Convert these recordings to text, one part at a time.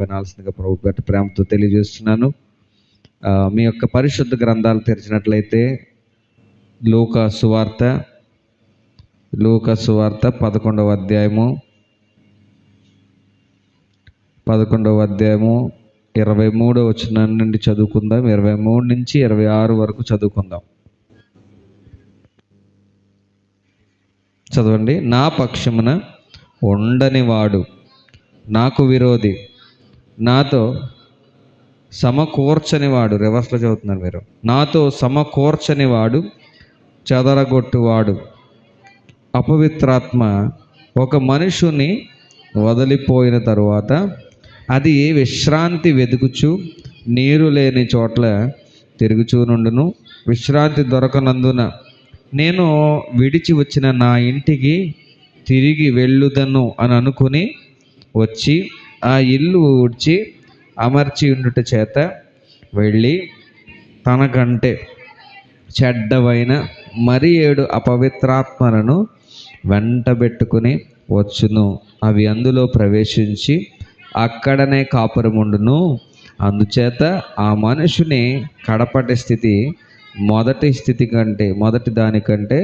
వినాల్సిందిగా ప్రభు గట్టి ప్రేమతో తెలియజేస్తున్నాను. మీ యొక్క పరిశుద్ధ గ్రంథాలు తెరిచినట్లయితే లూకా సువార్త 11వ అధ్యాయము 23వ వచనం నుండి చదువుకుందాం. 23 నుంచి 26 వరకు చదువుకుందాం. చదవండి. నా పక్షమున ఉండనివాడు నాకు విరోధి, నాతో సమకూర్చనివాడు, రివర్స్లో చదువుతున్నారు మీరు, నాతో సమకూర్చనివాడు చెదరగొట్టువాడు. అపవిత్రాత్మ ఒక మనుషుని వదిలిపోయిన తరువాత అది విశ్రాంతి వెతుకుచు నీరు లేని చోట్ల తిరుగుచూనుండును. విశ్రాంతి దొరకనందున నేను విడిచి వచ్చిన నా ఇంటికి తిరిగి వెళ్ళుదను అని అనుకుని వచ్చి ఆ ఇల్లు ఊడ్చి అమర్చి ఉండుట చేత వెళ్ళి తనకంటే చెడ్డవైన మరి 7 అపవిత్రాత్మలను వెంటబెట్టుకుని వచ్చును. అవి అందులో ప్రవేశించి అక్కడనే కాపురముండును. అందుచేత ఆ మనుషుని కడపటి స్థితి మొదటి దానికంటే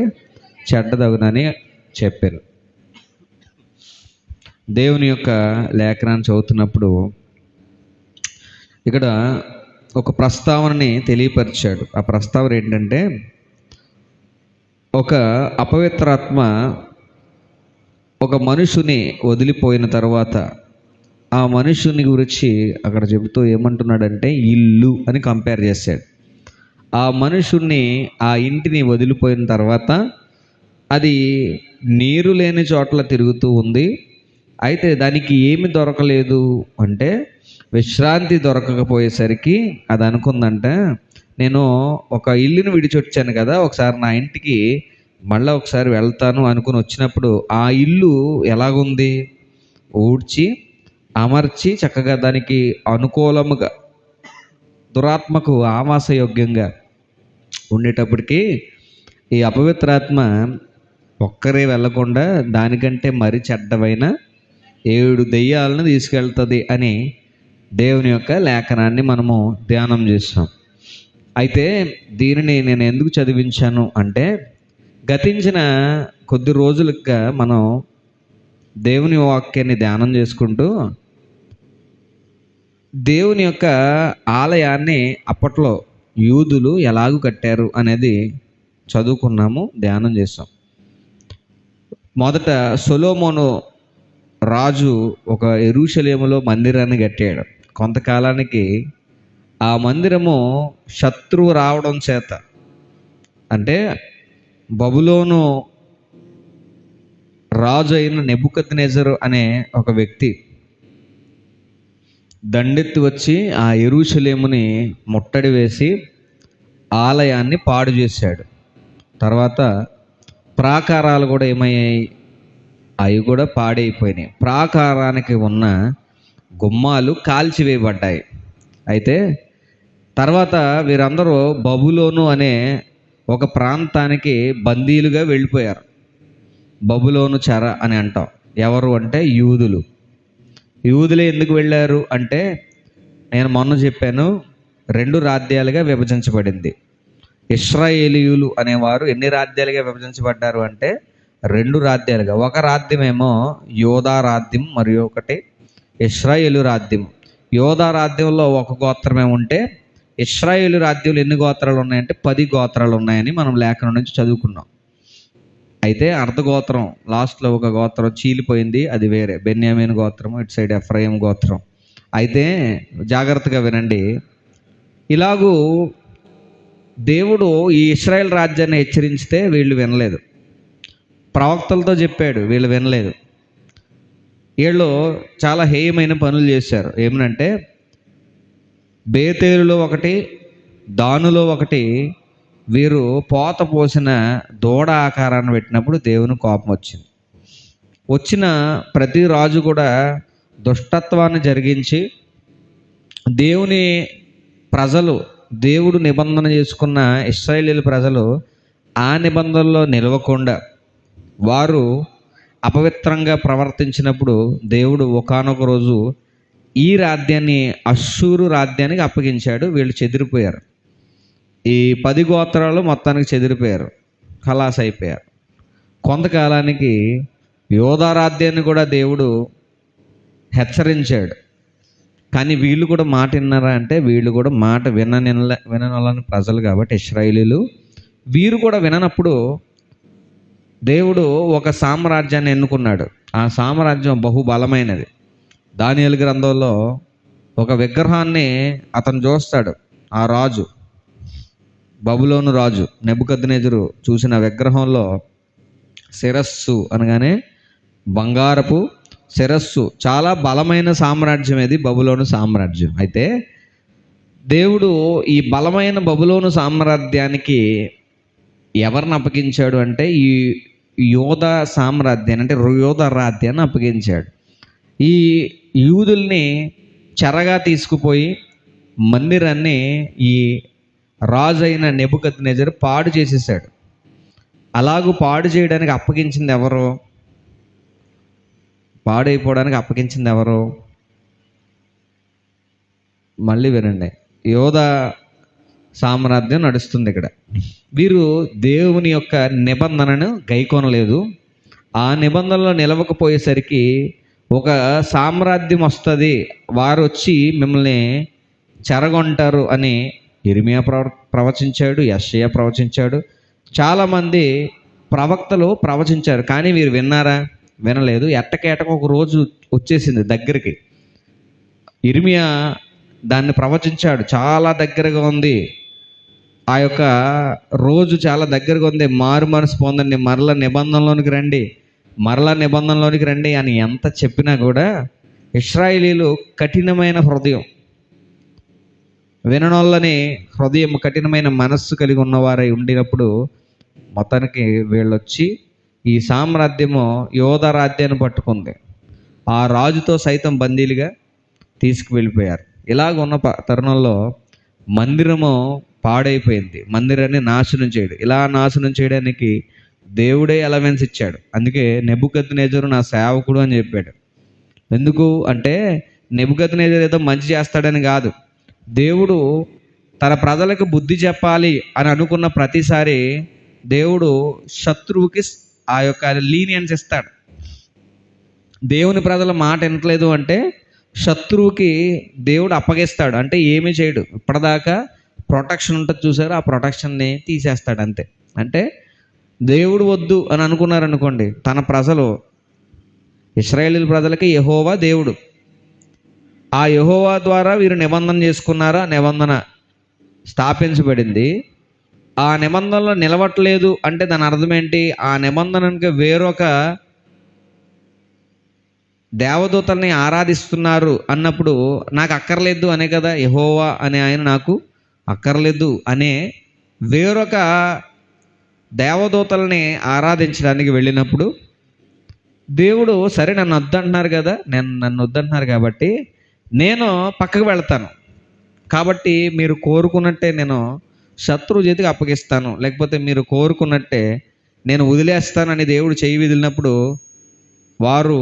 చెడ్డదగునని చెప్పారు. దేవుని యొక్క లేఖనాన్ని చదువుతున్నప్పుడు ఇక్కడ ఒక ప్రస్తావనని తెలియపరిచాడు. ఆ ప్రస్తావన ఏంటంటే, ఒక అపవిత్రాత్మ ఒక మనుషుని వదిలిపోయిన తర్వాత ఆ మనుషుని గురించి అక్కడ చెబుతూ ఏమంటున్నాడంటే ఇల్లు అని కంపేర్ చేశాడు. ఆ మనుషుని, ఆ ఇంటిని వదిలిపోయిన తర్వాత అది నీరు లేని చోట్ల తిరుగుతూ ఉంది. అయితే దానికి ఏమి దొరకలేదు అంటే, విశ్రాంతి దొరకకపోయేసరికి అది అనుకుందంటే, నేను ఒక ఇల్లుని విడిచొచ్చాను కదా, ఒకసారి నా ఇంటికి మళ్ళీ ఒకసారి వెళ్తాను అనుకుని వచ్చినప్పుడు ఆ ఇల్లు ఎలాగుంది, ఊడ్చి అమర్చి చక్కగా దానికి అనుకూలముగా దురాత్మకు ఆవాసయోగ్యంగా ఉండేటప్పటికీ ఈ అపవిత్రాత్మ ఒక్కరే వెళ్ళకుండా దానికంటే మరి చెడ్డవైన 7 దెయ్యాలను తీసుకెళ్తుంది అని దేవుని యొక్క లేఖనాన్ని మనము ధ్యానం చేస్తాం. అయితే దీనిని నేను ఎందుకు చదివించాను అంటే, గతించిన కొద్ది రోజులుగా మనం దేవుని వాక్యాన్ని ధ్యానం చేసుకుంటూ దేవుని యొక్క ఆలయాన్ని అప్పట్లో యూదులు ఎలాగూ కట్టారు అనేది చదువుకున్నాము, ధ్యానం చేస్తాం. మొదట సొలొమోను రాజు ఒక యెరూషలేములో మందిరాన్ని కట్టాడు. కొంతకాలానికి ఆ మందిరము శత్రువు రావడం చేత, అంటే బబులోను రాజు అయిన నెబుకద్నెజరు అనే ఒక వ్యక్తి దండెత్తి వచ్చి ఆ యెరూషలేముని ముట్టడి వేసి ఆలయాన్ని పాడు చేశాడు. తర్వాత ప్రాకారాలు కూడా ఏమయ్యాయి, అవి కూడా పాడైపోయినాయి. ప్రాకారానికి ఉన్న గుమ్మాలు కాల్చివేయబడ్డాయి. అయితే తర్వాత వీరందరూ బబులోను అనే ఒక ప్రాంతానికి బందీలుగా వెళ్ళిపోయారు. బబులోను చెర అని అంటాం. ఎవరు అంటే యూదులు. యూదులే ఎందుకు వెళ్ళారు అంటే, నేను మొన్న చెప్పాను, 2 రాజ్యాలుగా విభజించబడింది. ఇశ్రాయేలీయులు అనేవారు ఎన్ని రాజ్యాలుగా విభజించబడ్డారు అంటే 2 రాజ్యాలుగా. ఒక రాజ్యమేమో యోధా రాజ్యం, మరియు ఒకటి ఇశ్రాయేలు రాజ్యం. యోధా రాజ్యంలో ఒక గోత్రమే ఉంటే, ఇశ్రాయేలు రాజ్యంలో ఎన్ని గోత్రాలు ఉన్నాయంటే 10 గోత్రాలు ఉన్నాయని మనం లేఖనం నుంచి చదువుకున్నాం. అయితే అర్ధగోత్రం లాస్ట్లో ఒక గోత్రం చీలిపోయింది, అది వేరే బెన్యామీను గోత్రము, ఇటు సైడ్ ఎఫ్రాయిం గోత్రం. అయితే జాగ్రత్తగా వినండి. ఇలాగూ దేవుడు ఈ ఇశ్రాయేల్ రాజ్యాన్ని హెచ్చరిస్తే వీళ్ళు వినలేదు. ప్రవక్తలతో చెప్పాడు, వీళ్ళు వినలేదు. వీళ్ళు చాలా హేయమైన పనులు చేశారు. ఏమనంటే, బేతేలులో ఒకటి, దానులో ఒకటి వీరు పోత పోసిన దూడ ఆకారాన్ని పెట్టినప్పుడు దేవుని కోపం వచ్చింది. వచ్చిన ప్రతి రాజు కూడా దుష్టత్వాన్ని జరిగించి దేవుని ప్రజలు, దేవుడు నిబంధన చేసుకున్న ఇశ్రాయేలీయుల ప్రజలు ఆ నిబంధనలో నిలవకుండా వారు అపవిత్రంగా ప్రవర్తించినప్పుడు దేవుడు ఒకానొక రోజు ఈ రాజ్యాన్ని అష్షూరు రాజ్యానికి అప్పగించాడు. వీళ్ళు చెదిరిపోయారు. ఈ 10 గోత్రాలు మొత్తానికి చెదిరిపోయారు, ఖలాస్ అయిపోయారు. కొంతకాలానికి యోధా రాజ్యాన్ని కూడా దేవుడు హెచ్చరించాడు. కానీ వీళ్ళు కూడా మాట విన్నారా అంటే వీళ్ళు కూడా మాట వినని ప్రజలు కాబట్టి ఇశ్రాయేలీలు, వీరు కూడా విననప్పుడు దేవుడు ఒక సామ్రాజ్యాన్ని ఎన్నుకున్నాడు. ఆ సామ్రాజ్యం బహుబలమైనది. దానియేలు గ్రంథంలో ఒక విగ్రహాన్ని అతను చూస్తాడు. ఆ రాజు, బబులోను రాజు నెబుకద్నెజరు చూసిన విగ్రహంలో శిరస్సు అనగానే బంగారపు శిరస్సు, చాలా బలమైన సామ్రాజ్యం ఇది బబులోను సామ్రాజ్యం. అయితే దేవుడు ఈ బలమైన బబులోను సామ్రాజ్యానికి ఎవరిని అప్పగించాడు అంటే ఈ యోధా సామ్రాజ్యాన్ని, అంటే యోధా రాజ్యాన్ని అప్పగించాడు. ఈ యూదుల్ని చెరగా తీసుకుపోయి మందిరాన్ని ఈ రాజు అయిన నెబుకద్నెజరు పాడు చేసేసాడు. అలాగూ పాడు చేయడానికి అప్పగించింది ఎవరు? పాడైపోవడానికి అప్పగించింది ఎవరు? మళ్ళీ వినండి, యోధా సామ్రాజ్యం నడుస్తుంది ఇక్కడ. వీరు దేవుని యొక్క నిబంధనను గైకొనలేదు. ఆ నిబంధనలో నిలవకపోయేసరికి ఒక సామ్రాజ్యం వస్తుంది, వారు వచ్చి మిమ్మల్ని చెరగొంటారు అని యిర్మీయా ప్రవచించాడు, యెషయా ప్రవచించాడు, చాలామంది ప్రవక్తలు ప్రవచించారు. కానీ వీరు విన్నారా? వినలేదు. ఎట్టకేటకు ఒక రోజు వచ్చేసింది దగ్గరికి. యిర్మీయా దాన్ని ప్రవచించాడు, చాలా దగ్గరగా ఉంది, ఆ యొక్క రోజు చాలా దగ్గరగా ఉంది, మారు మనసు పొందండి, మరల నిబంధనలోనికి రండి, మరలా నిబంధనలోనికి రండి అని ఎంత చెప్పినా కూడా ఇశ్రాయేలీలు కఠినమైన హృదయం, విననోళ్ళని హృదయం కఠినమైన మనస్సు కలిగి ఉన్నవారై ఉండినప్పుడు మొత్తానికి వీళ్ళొచ్చి ఈ సామ్రాజ్యము యోధా రాజ్యాన్ని పట్టుకుంది. ఆ రాజుతో సైతం బందీలుగా తీసుకువెళ్ళిపోయారు. ఇలాగ ఉన్న తరుణంలో మందిరము పాడైపోయింది. మందిరాన్ని నాశనం చేయడు. ఇలా నాశనం చేయడానికి దేవుడే అలవెన్స్ ఇచ్చాడు. అందుకే నెబుకద్నెజరు నా సేవకుడు అని చెప్పాడు. ఎందుకు అంటే నెబుకద్నెజరు ఏదో మంచి చేస్తాడని కాదు, దేవుడు తన ప్రజలకు బుద్ధి చెప్పాలి అని అనుకున్న ప్రతిసారి దేవుడు శత్రువుకి ఆ యొక్క లీనియన్స్ ఇస్తాడు. దేవుని ప్రజల మాట వినట్లేదు అంటే శత్రువుకి దేవుడు అప్పగిస్తాడు. అంటే ఏమీ చేయడు. ఇప్పటిదాకా ప్రొటెక్షన్ ఉంటుంది చూసారు, ఆ ప్రొటెక్షన్ని తీసేస్తాడు అంతే. అంటే దేవుడు వద్దు అని అనుకున్నారనుకోండి, తన ప్రజలు ఇశ్రాయేలీల ప్రజలకి యెహోవా దేవుడు, ఆ యెహోవా ద్వారా వీరు నిబంధన చేసుకున్నారా, నిబంధన స్థాపించబడింది. ఆ నిబంధనలో నిలవట్లేదు అంటే దాని అర్థం ఏంటి? ఆ నిబంధనకి వేరొక దేవదూతల్ని ఆరాధిస్తున్నారు అన్నప్పుడు నాకు అక్కర్లేదు అనే కదా, యెహోవా అనే ఆయన నాకు అక్కర్లేదు అనే వేరొక దేవదూతల్ని ఆరాధించడానికి వెళ్ళినప్పుడు దేవుడు సరే నన్ను వద్దంటున్నారు కదా, నన్ను వద్దంటున్నారు కాబట్టి నేను పక్కకు వెళ్తాను, కాబట్టి మీరు కోరుకున్నట్టే నేను శత్రువు చేతికి అప్పగిస్తాను, లేకపోతే మీరు కోరుకున్నట్టే నేను వదిలేస్తానని దేవుడు చేయి విదిలినప్పుడు వారు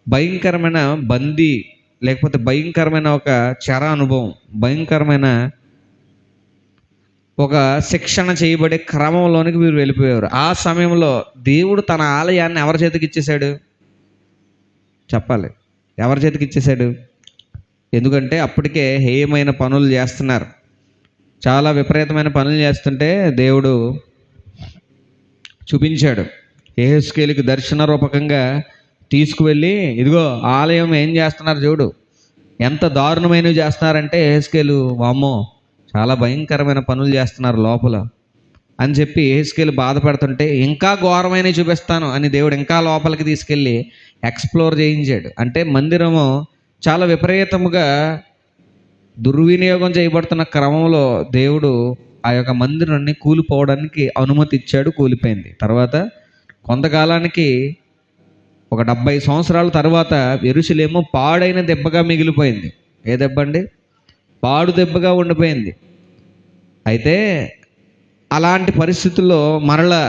భయంకరమైన బందీ, లేకపోతే భయంకరమైన ఒక చెర అనుభవం, భయంకరమైన ఒక శిక్షణ చేయబడే క్రమంలోనికి వీరు వెళ్ళిపోయారు. ఆ సమయంలో దేవుడు తన ఆలయాన్ని ఎవరి చేతికి ఇచ్చేశాడు? చెప్పాలి, ఎవరి చేతికి ఇచ్చేశాడు? ఎందుకంటే అప్పటికే హేయమైన పనులు చేస్తున్నారు, చాలా విపరీతమైన పనులు చేస్తుంటే దేవుడు చూపించాడు. యెహెజ్కేలుకి దర్శన రూపకంగా తీసుకువెళ్ళి, ఇదిగో ఆలయం ఏం చేస్తున్నారు చూడు, ఎంత దారుణమైనవి చేస్తున్నారంటే యెహెజ్కేలు వామ్మో చాలా భయంకరమైన పనులు చేస్తున్నారు లోపల అని చెప్పి యెహెజ్కేలు బాధపడుతుంటే ఇంకా ఘోరమైనవి చూపిస్తాను అని దేవుడు ఇంకా లోపలికి తీసుకెళ్ళి ఎక్స్ప్లోర్ చేయించాడు. అంటే మందిరము చాలా విపరీతముగా దుర్వినియోగం చేయబడుతున్న క్రమంలో దేవుడు ఆ యొక్క మందిరాన్ని కూలిపోవడానికి అనుమతి ఇచ్చాడు. కూలిపోయింది. తర్వాత కొంతకాలానికి ఒక 70 సంవత్సరాల తర్వాత యెరూషలేము పాడైన దెబ్బగా మిగిలిపోయింది. ఏ దెబ్బ అండి? పాడు దెబ్బగా ఉండిపోయింది. అయితే అలాంటి పరిస్థితుల్లో మరలా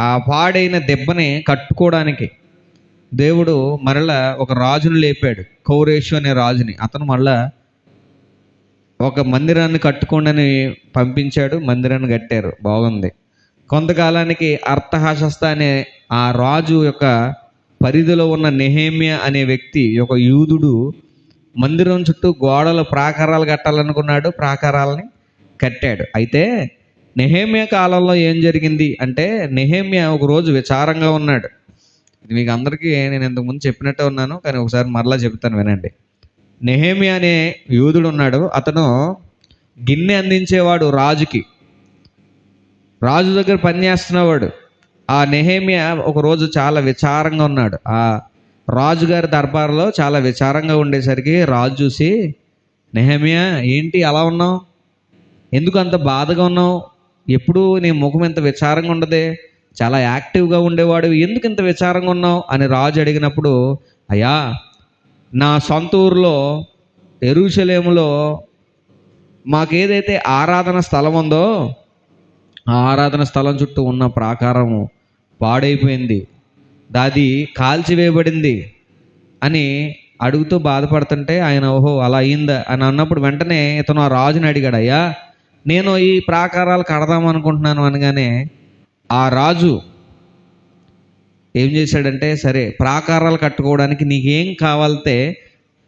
ఆ పాడైన దెబ్బని కట్టుకోవడానికి దేవుడు మరలా ఒక రాజును లేపాడు, కౌరేషు అనే రాజుని. అతను మళ్ళా ఒక మందిరాన్ని కట్టుకోండి అని పంపించాడు. మందిరాన్ని కట్టారు, బాగుంది. కొంతకాలానికి అర్తహషస్త అనే ఆ రాజు యొక్క పరిధిలో ఉన్న నెహెమ్యా అనే వ్యక్తి, ఒక యూదుడు, మందిరం చుట్టూ గోడలు ప్రాకారాలు కట్టాలనుకున్నాడు. ప్రాకారాలని కట్టాడు. అయితే నెహెమ్యా కాలంలో ఏం జరిగింది అంటే, నెహెమ్యా ఒకరోజు విచారంగా ఉన్నాడు. ఇది మీకు అందరికీ నేను ఇంతకుముందు చెప్పినట్టే ఉన్నాను, కానీ ఒకసారి మరలా చెప్తాను వినండి. నెహెమ్యా అనే యూదుడు ఉన్నాడు. అతను గిన్నె అందించేవాడు రాజుకి, రాజు దగ్గర పనిచేస్తున్నవాడు. ఆ నెహెమ్యా ఒకరోజు చాలా విచారంగా ఉన్నాడు. ఆ రాజుగారి దర్బార్లో చాలా విచారంగా ఉండేసరికి రాజు చూసి, నెహెమ్యా ఏంటి అలా ఉన్నావు, ఎందుకు అంత బాధగా ఉన్నావు, ఎప్పుడు నీ ముఖం ఇంత విచారంగా ఉండదే, చాలా యాక్టివ్గా ఉండేవాడు, ఎందుకు ఇంత విచారంగా ఉన్నావు అని రాజు అడిగినప్పుడు, అయ్యా నా సొంత ఊరిలో యెరూషలేములో మాకేదైతే ఆరాధన స్థలం ఉందో ఆ ఆరాధన స్థలం చుట్టూ ఉన్న ప్రాకారము పాడైపోయింది, దాది కాల్చివేయబడింది అని అడుగుతూ బాధపడుతుంటే ఆయన ఓహో అలా అయిందా అని అన్నప్పుడు వెంటనే ఇతను ఆ రాజుని అడిగాడు, అయ్యా నేను ఈ ప్రాకారాలు కడదాం అనుకుంటున్నాను అనగానే ఆ రాజు ఏం చేశాడంటే, సరే ప్రాకారాలు కట్టుకోవడానికి నీకేం కావాలితే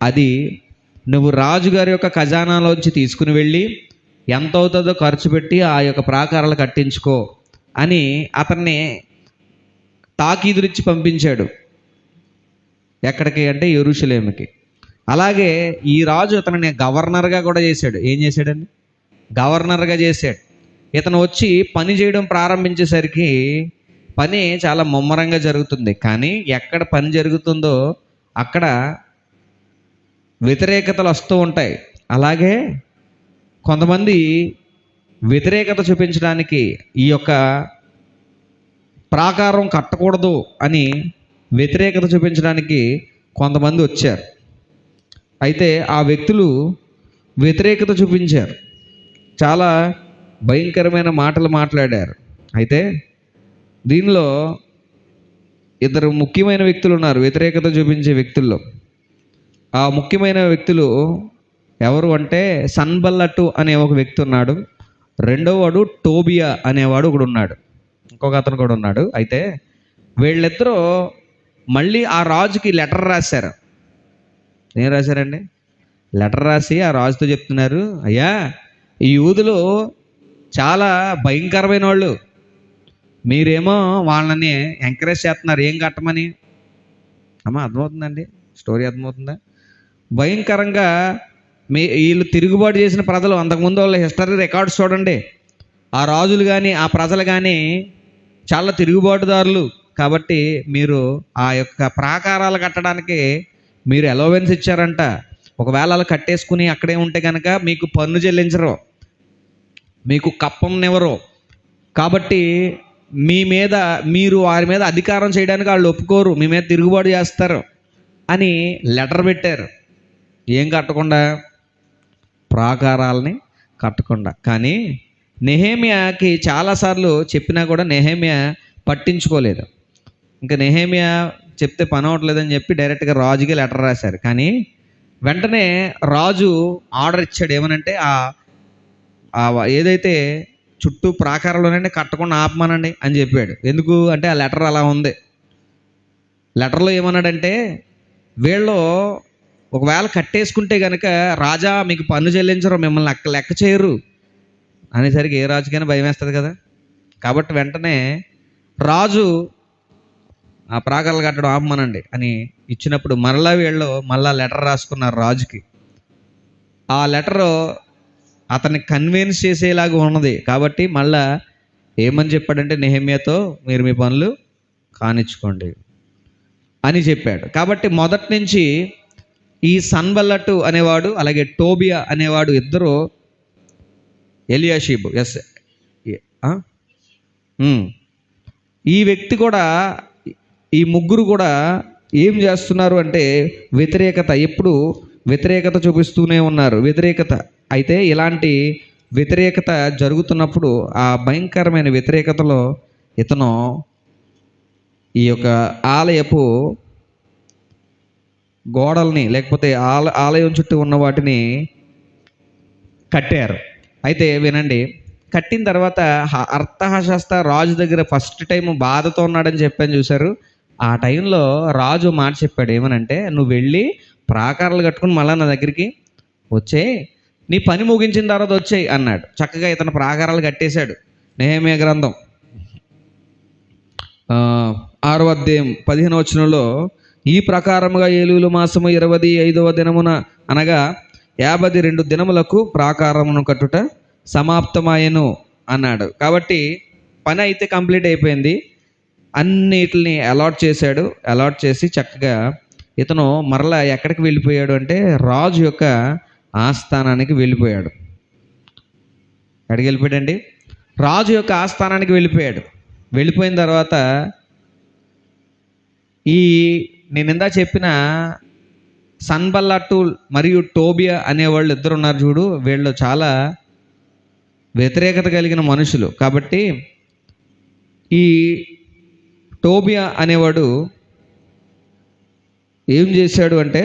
అది నువ్వు రాజుగారి యొక్క ఖజానాలోంచి తీసుకుని వెళ్ళి ఎంత అవుతుందో ఖర్చు పెట్టి ఆ యొక్క ప్రాకారాలు కట్టించుకో అని అతన్ని తాకీదునిచ్చి పంపించాడు. ఎక్కడికి అంటే యెరూషలేముకి. అలాగే ఈ రాజు అతనిని గవర్నర్గా కూడా చేశాడు. ఏం చేశాడండి? గవర్నర్గా చేశాడు. ఇతను వచ్చి పని చేయడం ప్రారంభించేసరికి పని చాలా ముమ్మరంగా జరుగుతుంది. కానీ ఎక్కడ పని జరుగుతుందో అక్కడ వ్యతిరేకతలు వస్తూ ఉంటాయి. అలాగే కొంతమంది వ్యతిరేకత చూపించడానికి ఈ యొక్క ప్రాకారం కట్టకూడదు అని వ్యతిరేకత చూపించడానికి కొంతమంది వచ్చారు. అయితే ఆ వ్యక్తులు వ్యతిరేకత చూపించారు, చాలా భయంకరమైన మాటలు మాట్లాడారు. అయితే దీనిలో ఇద్దరు ముఖ్యమైన వ్యక్తులు ఉన్నారు వ్యతిరేకత చూపించే వ్యక్తుల్లో. ఆ ముఖ్యమైన వ్యక్తులు ఎవరు అంటే, సన్బల్లటు అనే ఒక వ్యక్తి ఉన్నాడు, రెండోవాడు టోబియా అనేవాడు ఒకడు ఉన్నాడు, ఇంకొక అతను కూడా ఉన్నాడు. అయితే వీళ్ళిద్దరూ మళ్ళీ ఆ రాజుకి లెటర్ రాశారు. ఏం రాశారండి? లెటర్ రాసి ఆ రాజుతో చెప్తున్నారు, అయ్యా ఈ యూదులు చాలా భయంకరమైన వాళ్ళు, మీరేమో వాళ్ళని ఎంకరేజ్ చేస్తున్నారు ఏం కట్టమని. అమ్మా అర్థమవుతుందండి? స్టోరీ అర్థమవుతుందా? భయంకరంగా వీళ్ళు తిరుగుబాటు చేసిన ప్రజలు, అంతకుముందు వాళ్ళ హిస్టరీ రికార్డ్స్ చూడండి, ఆ రాజులు కానీ ఆ ప్రజలు కానీ చాలా తిరుగుబాటుదారులు. కాబట్టి మీరు ఆ యొక్క ప్రాకారాలు కట్టడానికి మీరు అలవెన్స్ ఇచ్చారంట. ఒకవేళ అలా కట్టేసుకుని అక్కడే ఉంటే కనుక మీకు పన్ను చెల్లించరు, మీకు కప్పంనివ్వరు. కాబట్టి మీ మీద మీరు వారి మీద అధికారం చేయడానికి వాళ్ళు ఒప్పుకోరు, మీ మీద తిరుగుబాటు చేస్తారు అని లెటర్ పెట్టారు. ఏం కట్టకుండా? ప్రాకారాలని కట్టకుండా. కానీ నెహెమ్యాకి చాలాసార్లు చెప్పినా కూడా నెహెమ్యా పట్టించుకోలేదు. ఇంకా నెహెమ్యా చెప్తే పని అవ్వట్లేదని చెప్పి డైరెక్ట్గా రాజుకి లెటర్ రాశారు. కానీ వెంటనే రాజు ఆర్డర్ ఇచ్చాడు, ఏమనంటే ఏదైతే చుట్టూ ప్రాకారంలోనే కట్టకుండా ఆపమానండి అని చెప్పాడు. ఎందుకు అంటే ఆ లెటర్ అలా ఉంది. లెటర్లో ఏమన్నాడంటే, వీళ్ళు ఒకవేళ కట్టేసుకుంటే కనుక రాజా మీకు పన్ను చెల్లించరు, మిమ్మల్ని లెక్క చేయరు అనేసరికి ఏ రాజుకైనా భయం వేస్తుంది కదా. కాబట్టి వెంటనే రాజు ఆ ప్రాకారాలు కట్టడం ఆపమనండి అని ఇచ్చినప్పుడు మరలా వీళ్ళు మళ్ళా లెటర్ రాసుకున్నారు రాజుకి. ఆ లెటరు అతన్ని కన్విన్స్ చేసేలాగా ఉన్నది. కాబట్టి మళ్ళా ఏమని చెప్పాడంటే, నెహెమ్యాతో మీరు మీ పనులు కానిచ్చుకోండి అని చెప్పాడు. కాబట్టి మొదటి నుంచి ఈ సన్బల్లటు అనేవాడు అలాగే టోబియా అనేవాడు ఇద్దరు ఎలియాషీబు ఈ వ్యక్తి కూడా, ఈ ముగ్గురు కూడా ఏం చేస్తున్నారు అంటే ఎప్పుడు వ్యతిరేకత చూపిస్తూనే ఉన్నారు. వ్యతిరేకత అయితే ఇలాంటి వ్యతిరేకత జరుగుతున్నప్పుడు ఆ భయంకరమైన వ్యతిరేకతలో ఇతను ఈ యొక్క ఆలయపు గోడల్ని లేకపోతే ఆలయం చుట్టూ ఉన్న వాటిని కట్టారు. అయితే వినండి, కట్టిన తర్వాత అర్థహశస్త రాజు దగ్గర ఫస్ట్ టైం బాధతో ఉన్నాడని చెప్పాను చూశారు. ఆ టైంలో రాజు మాట చెప్పాడు, ఏమనంటే, నువ్వు వెళ్ళి ప్రాకారాలు కట్టుకుని మళ్ళీ నా దగ్గరికి వచ్చేయి, నీ పని ముగించిన తర్వాత వచ్చేయి అన్నాడు. చక్కగా ఇతను ప్రాకారాలు కట్టేశాడు. నెహెమ్యా గ్రంథం 6వ అధ్యాయం 15వ వచనంలో, ఈ ప్రకారముగా ఏలూలు మాసము 25వ దినమున అనగా 52 దినములకు ప్రాకారమును కట్టుట సమాప్తమాయను అన్నాడు. కాబట్టి పని అయితే కంప్లీట్ అయిపోయింది. అన్నిటిని అలాట్ చేశాడు. అలాట్ చేసి చక్కగా ఇతను మరలా ఎక్కడికి వెళ్ళిపోయాడు అంటే రాజు యొక్క ఆస్థానానికి వెళ్ళిపోయాడు. ఎక్కడికి వెళ్ళిపోయాడండి? రాజు యొక్క ఆస్థానానికి వెళ్ళిపోయాడు. వెళ్ళిపోయిన తర్వాత నేను ఇందా చెప్పిన సన్బల్లట్టు మరియు టోబియా అనేవాళ్ళు ఇద్దరు ఉన్నారు చూడు, వీళ్ళు చాలా వ్యతిరేకత కలిగిన మనుషులు. కాబట్టి ఈ టోబియా అనేవాడు ఏం చేశాడు అంటే,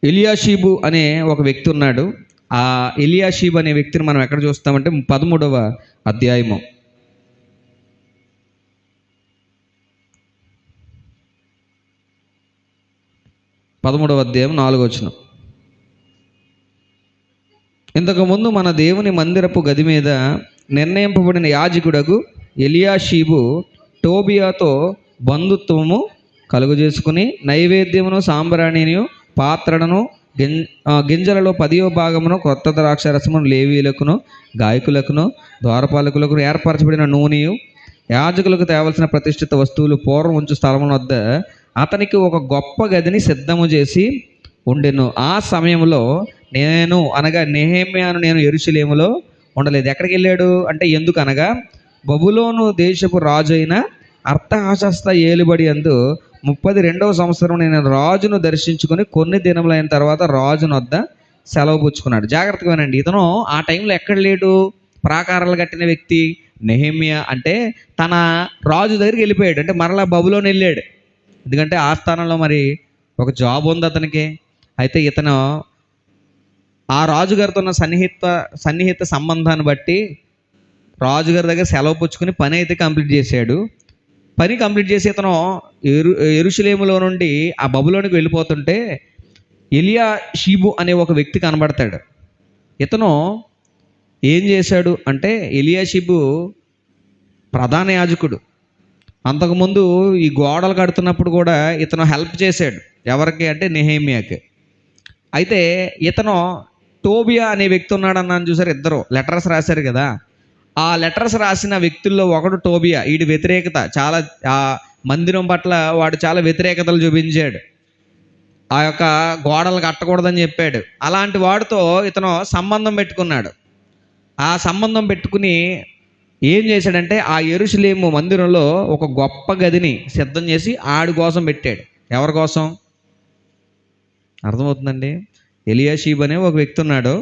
ఎలియాషీబు అనే ఒక వ్యక్తి ఉన్నాడు. ఆ ఎలియాషీబు అనే వ్యక్తిని మనం ఎక్కడ చూస్తామంటే 13వ అధ్యాయము 4వ వచనం. ఇంతకుముందు మన దేవుని మందిరపు గది మీద నిర్ణయింపబడిన యాజకుడగు ఎలియాషీబు టోబియాతో బంధుత్వము కలుగజేసుకుని నైవేద్యమును, సాంబ్రాణిని, పాత్రలను, గింజలలో 10వ భాగమును, కొత్త ద్రాక్ష రసమును లేవీలకును, గాయకులకును, ద్వారపాలకులకు ఏర్పరచబడిన నూనెయు, యాజకులకు తేవలసిన ప్రతిష్ఠిత వస్తువులు పూర్వం ఉంచు స్థలముల వద్ద అతనికి ఒక గొప్ప గదిని సిద్ధము చేసి ఉండెను. ఆ సమయంలో అనగా నెహెమ్యాను నేను యెరూషలేములో ఉండలేదు. ఎక్కడికి వెళ్ళాడు అంటే, ఎందుకు అనగా బబులోను దేశపు రాజు అయిన అర్థహశస్త ఏలుబడి అందు 32వ సంవత్సరం నేను రాజును దర్శించుకొని కొన్ని దినములైన తర్వాత రాజును వద్ద సెలవు పుచ్చుకున్నాడు. జాగ్రత్తగా వినండి, ఇతను ఆ టైంలో ఎక్కడ లేడు? ప్రాకారాలు కట్టిన వ్యక్తి నెహెమ్యా అంటే తన రాజు దగ్గరికి వెళ్ళిపోయాడు. అంటే మరలా బబులోను వెళ్ళాడు. ఎందుకంటే ఆ స్థానంలో మరి ఒక జాబ్ ఉంది అతనికి. అయితే ఇతను ఆ రాజుగారితో ఉన్న సన్నిహిత సంబంధాన్ని బట్టి రాజుగారి దగ్గర సెలవు పుచ్చుకుని పని అయితే కంప్లీట్ చేశాడు. పని కంప్లీట్ చేసి ఇతను యెరూషలేములో నుండి ఆ బబులోనికి వెళ్ళిపోతుంటే ఎలియాషీబు అనే ఒక వ్యక్తి కనబడతాడు. ఇతను ఏం చేశాడు అంటే, ఎలియాషీబు ప్రధాన యాజకుడు. అంతకుముందు ఈ గోడలు కడుతున్నప్పుడు కూడా ఇతను హెల్ప్ చేశాడు. ఎవరికి అంటే నెహెమ్యాకి. అయితే ఇతను టోబియా అనే వ్యక్తి ఉన్నాడన్నాను చూసారు, ఇద్దరు లెటర్స్ రాశారు కదా. ఆ లెటర్స్ రాసిన వ్యక్తుల్లో ఒకడు టోబియా. వీడి వ్యతిరేకత చాలా, ఆ మందిరం పట్ల వాడు చాలా వ్యతిరేకతలు చూపించాడు. ఆ యొక్క గోడలు కట్టకూడదని చెప్పాడు. అలాంటి వాడితో ఇతను సంబంధం పెట్టుకున్నాడు. ఆ సంబంధం పెట్టుకుని ఏం చేశాడంటే, ఆ యెరూషలేము మందిరంలో ఒక గొప్ప గదిని సిద్ధం చేసి ఆడి కోసం పెట్టాడు. ఎవరి కోసం? అర్థమవుతుందండి? ఎలియాషీబు అనే ఒక వ్యక్తి ఉన్నాడు,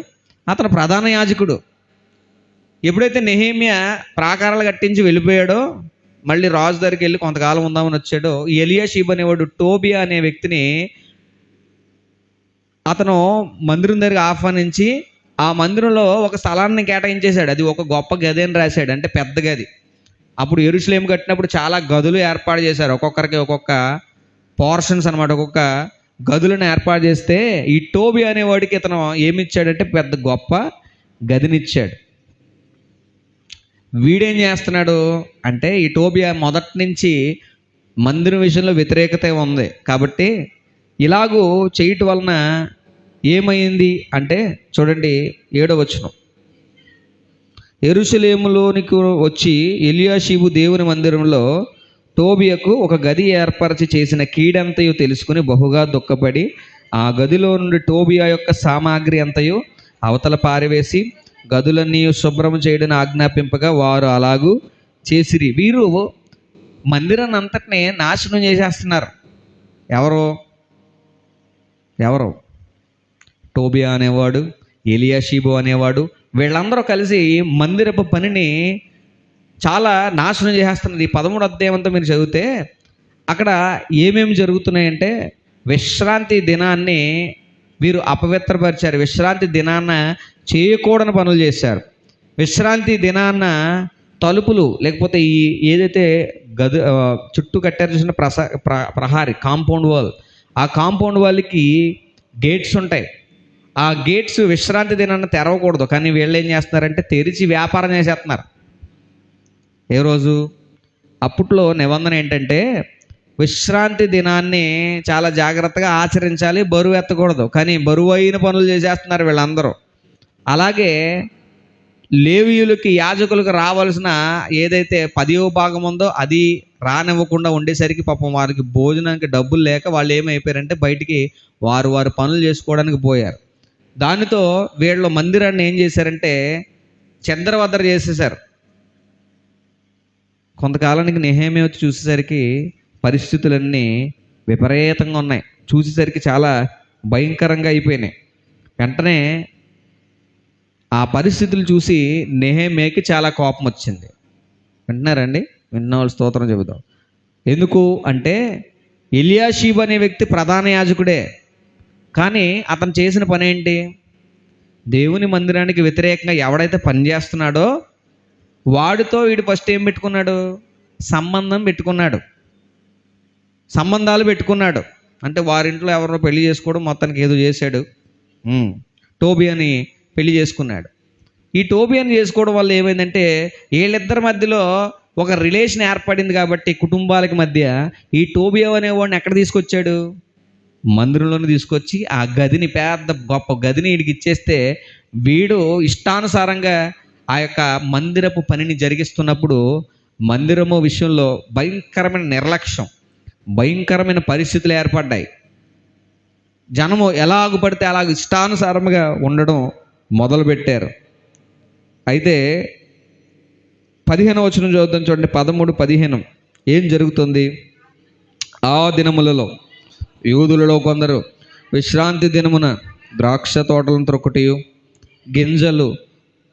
అతను ప్రధాన యాజకుడు. ఎప్పుడైతే నెహెమ్యా ప్రాకారాలు కట్టించి వెళ్ళిపోయాడో, మళ్ళీ రాజు దగ్గరికి వెళ్ళి కొంతకాలం ఉందామని వచ్చాడో, ఈ ఎలియాషీబు అనేవాడు టోబియా అనే వ్యక్తిని అతను మందిరం దగ్గరికి ఆహ్వానించి ఆ మందిరంలో ఒక స్థలాన్ని కేటాయించేశాడు. అది ఒక గొప్ప గది అని రాశాడు, అంటే పెద్ద గది. అప్పుడు యెరూషలేము కట్టినప్పుడు చాలా గదులు ఏర్పాటు చేశారు, ఒక్కొక్కరికి ఒక్కొక్క పోర్షన్స్ అనమాట. ఒక్కొక్క గదులను ఏర్పాటు చేస్తే ఈ టోబియా అనేవాడికి ఇతను ఏమిచ్చాడంటే పెద్ద గొప్ప గదినిచ్చాడు. వీడేం చేస్తున్నాడు అంటే, ఈ టోబియా మొదటి నుంచి మందిరం విషయంలో వ్యతిరేకత ఉంది. కాబట్టి ఇలాగూ చేయటం వలన ఏమైంది అంటే, చూడండి 7వ వచనం. యెరూషలేములోనికి వచ్చి ఎలియాషీబు దేవుని మందిరంలో టోబియాకు ఒక గది ఏర్పరచి చేసిన కీడంతయు తెలుసుకుని బహుగా దుఃఖపడి ఆ గదిలో నుండి టోబియా యొక్క సామాగ్రి అంతయు అవతల పారవేసి గదులన్నీ శుభ్రం చేయడం ఆజ్ఞాపింపగా వారు అలాగూ చేసిరి. వీరు మందిరాన్ని అంతటినీ నాశనం చేసేస్తున్నారు. ఎవరు? టోబియా అనేవాడు, ఎలియాషీబు అనేవాడు, వీళ్ళందరూ కలిసి మందిరపు పనిని చాలా నాశనం చేసేస్తున్నారు. ఈ 13వ అధ్యాయం అంతా మీరు చదివితే అక్కడ ఏమేమి జరుగుతున్నాయంటే, విశ్రాంతి దినాన్ని వీరు అపవిత్రపరిచారు. విశ్రాంతి దినాన్న చేయకూడని పనులు చేశారు. విశ్రాంతి దినాన్న తలుపులు, లేకపోతే ఈ ఏదైతే చుట్టూ కట్టారు చూసిన ప్రహారీ కాంపౌండ్ వాల్, ఆ కాంపౌండ్ వాల్కి గేట్స్ ఉంటాయి. ఆ గేట్స్ విశ్రాంతి దినాన్న తెరవకూడదు, కానీ వీళ్ళు ఏం చేస్తున్నారంటే తెరిచి వ్యాపారం చేసేస్తున్నారు. ఏ రోజు? అప్పట్లో నిబంధన ఏంటంటే విశ్రాంతి దినాన్ని చాలా జాగ్రత్తగా ఆచరించాలి, బరువు ఎత్తకూడదు. కానీ బరువు అయిన పనులు చేసేస్తున్నారు వీళ్ళందరూ. అలాగే లేవీయులకి, యాజకులకు రావాల్సిన ఏదైతే 10వ భాగం ఉందో అది రానివ్వకుండా ఉండేసరికి పాపం వారికి భోజనానికి డబ్బులు లేక వాళ్ళు ఏమైపోయారంటే బయటికి వారు పనులు చేసుకోవడానికి పోయారు. దానితో వీళ్ళు మందిరాన్ని ఏం చేశారంటే చెందరవద్దర చేసేశారు. కొంతకాలానికి నెహెమ్యా వచ్చి చూసేసరికి పరిస్థితులన్నీ విపరీతంగా ఉన్నాయి. చూసేసరికి చాలా భయంకరంగా అయిపోయినాయి. వెంటనే ఆ పరిస్థితులు చూసి నెహెమ్యాకి చాలా కోపం వచ్చింది. వింటున్నారండి? విన్న వాళ్ళు స్తోత్రం చెబుదాం. ఎందుకు అంటే ఎలియాషీబ్ అనే వ్యక్తి ప్రధాన యాజకుడే, కానీ అతను చేసిన పని ఏంటి? దేవుని మందిరానికి వ్యతిరేకంగా ఎవడైతే పనిచేస్తున్నాడో వాడితో వీడు ఫస్ట్ ఏం పెట్టుకున్నాడు? సంబంధాలు పెట్టుకున్నాడు. అంటే వారింట్లో ఎవరినో పెళ్లి చేసుకోవడం, మొత్తానికి ఏదో చేశాడు. టోబియాని పెళ్లి చేసుకున్నాడు. ఈ టోబియాని చేసుకోవడం వల్ల ఏమైందంటే వీళ్ళిద్దరి మధ్యలో ఒక రిలేషన్ ఏర్పడింది. కాబట్టి కుటుంబాలకి మధ్య ఈ టోబియా అనేవాడిని ఎక్కడ తీసుకొచ్చాడు? మందిరంలోనే తీసుకొచ్చి ఆ గదిని, పెద్ద గొప్ప గదిని వీడికి ఇచ్చేస్తే వీడు ఇష్టానుసారంగా ఆ యొక్క మందిరపు పనిని జరిగిస్తున్నప్పుడు మందిరము విషయంలో భయంకరమైన నిర్లక్ష్యం, భయంకరమైన పరిస్థితులు ఏర్పడ్డాయి. జనము ఎలాగ పడితే అలాగ ఇష్టానుసారంగా ఉండడం మొదలుపెట్టారు. అయితే 15వ వచనం చదువుతాం చూడండి, 13-15 ఏం జరుగుతుంది? ఆ దినములలో యూదులలో కొందరు విశ్రాంతి దినమున ద్రాక్ష తోటలను త్రొక్కుటయు, గింజలు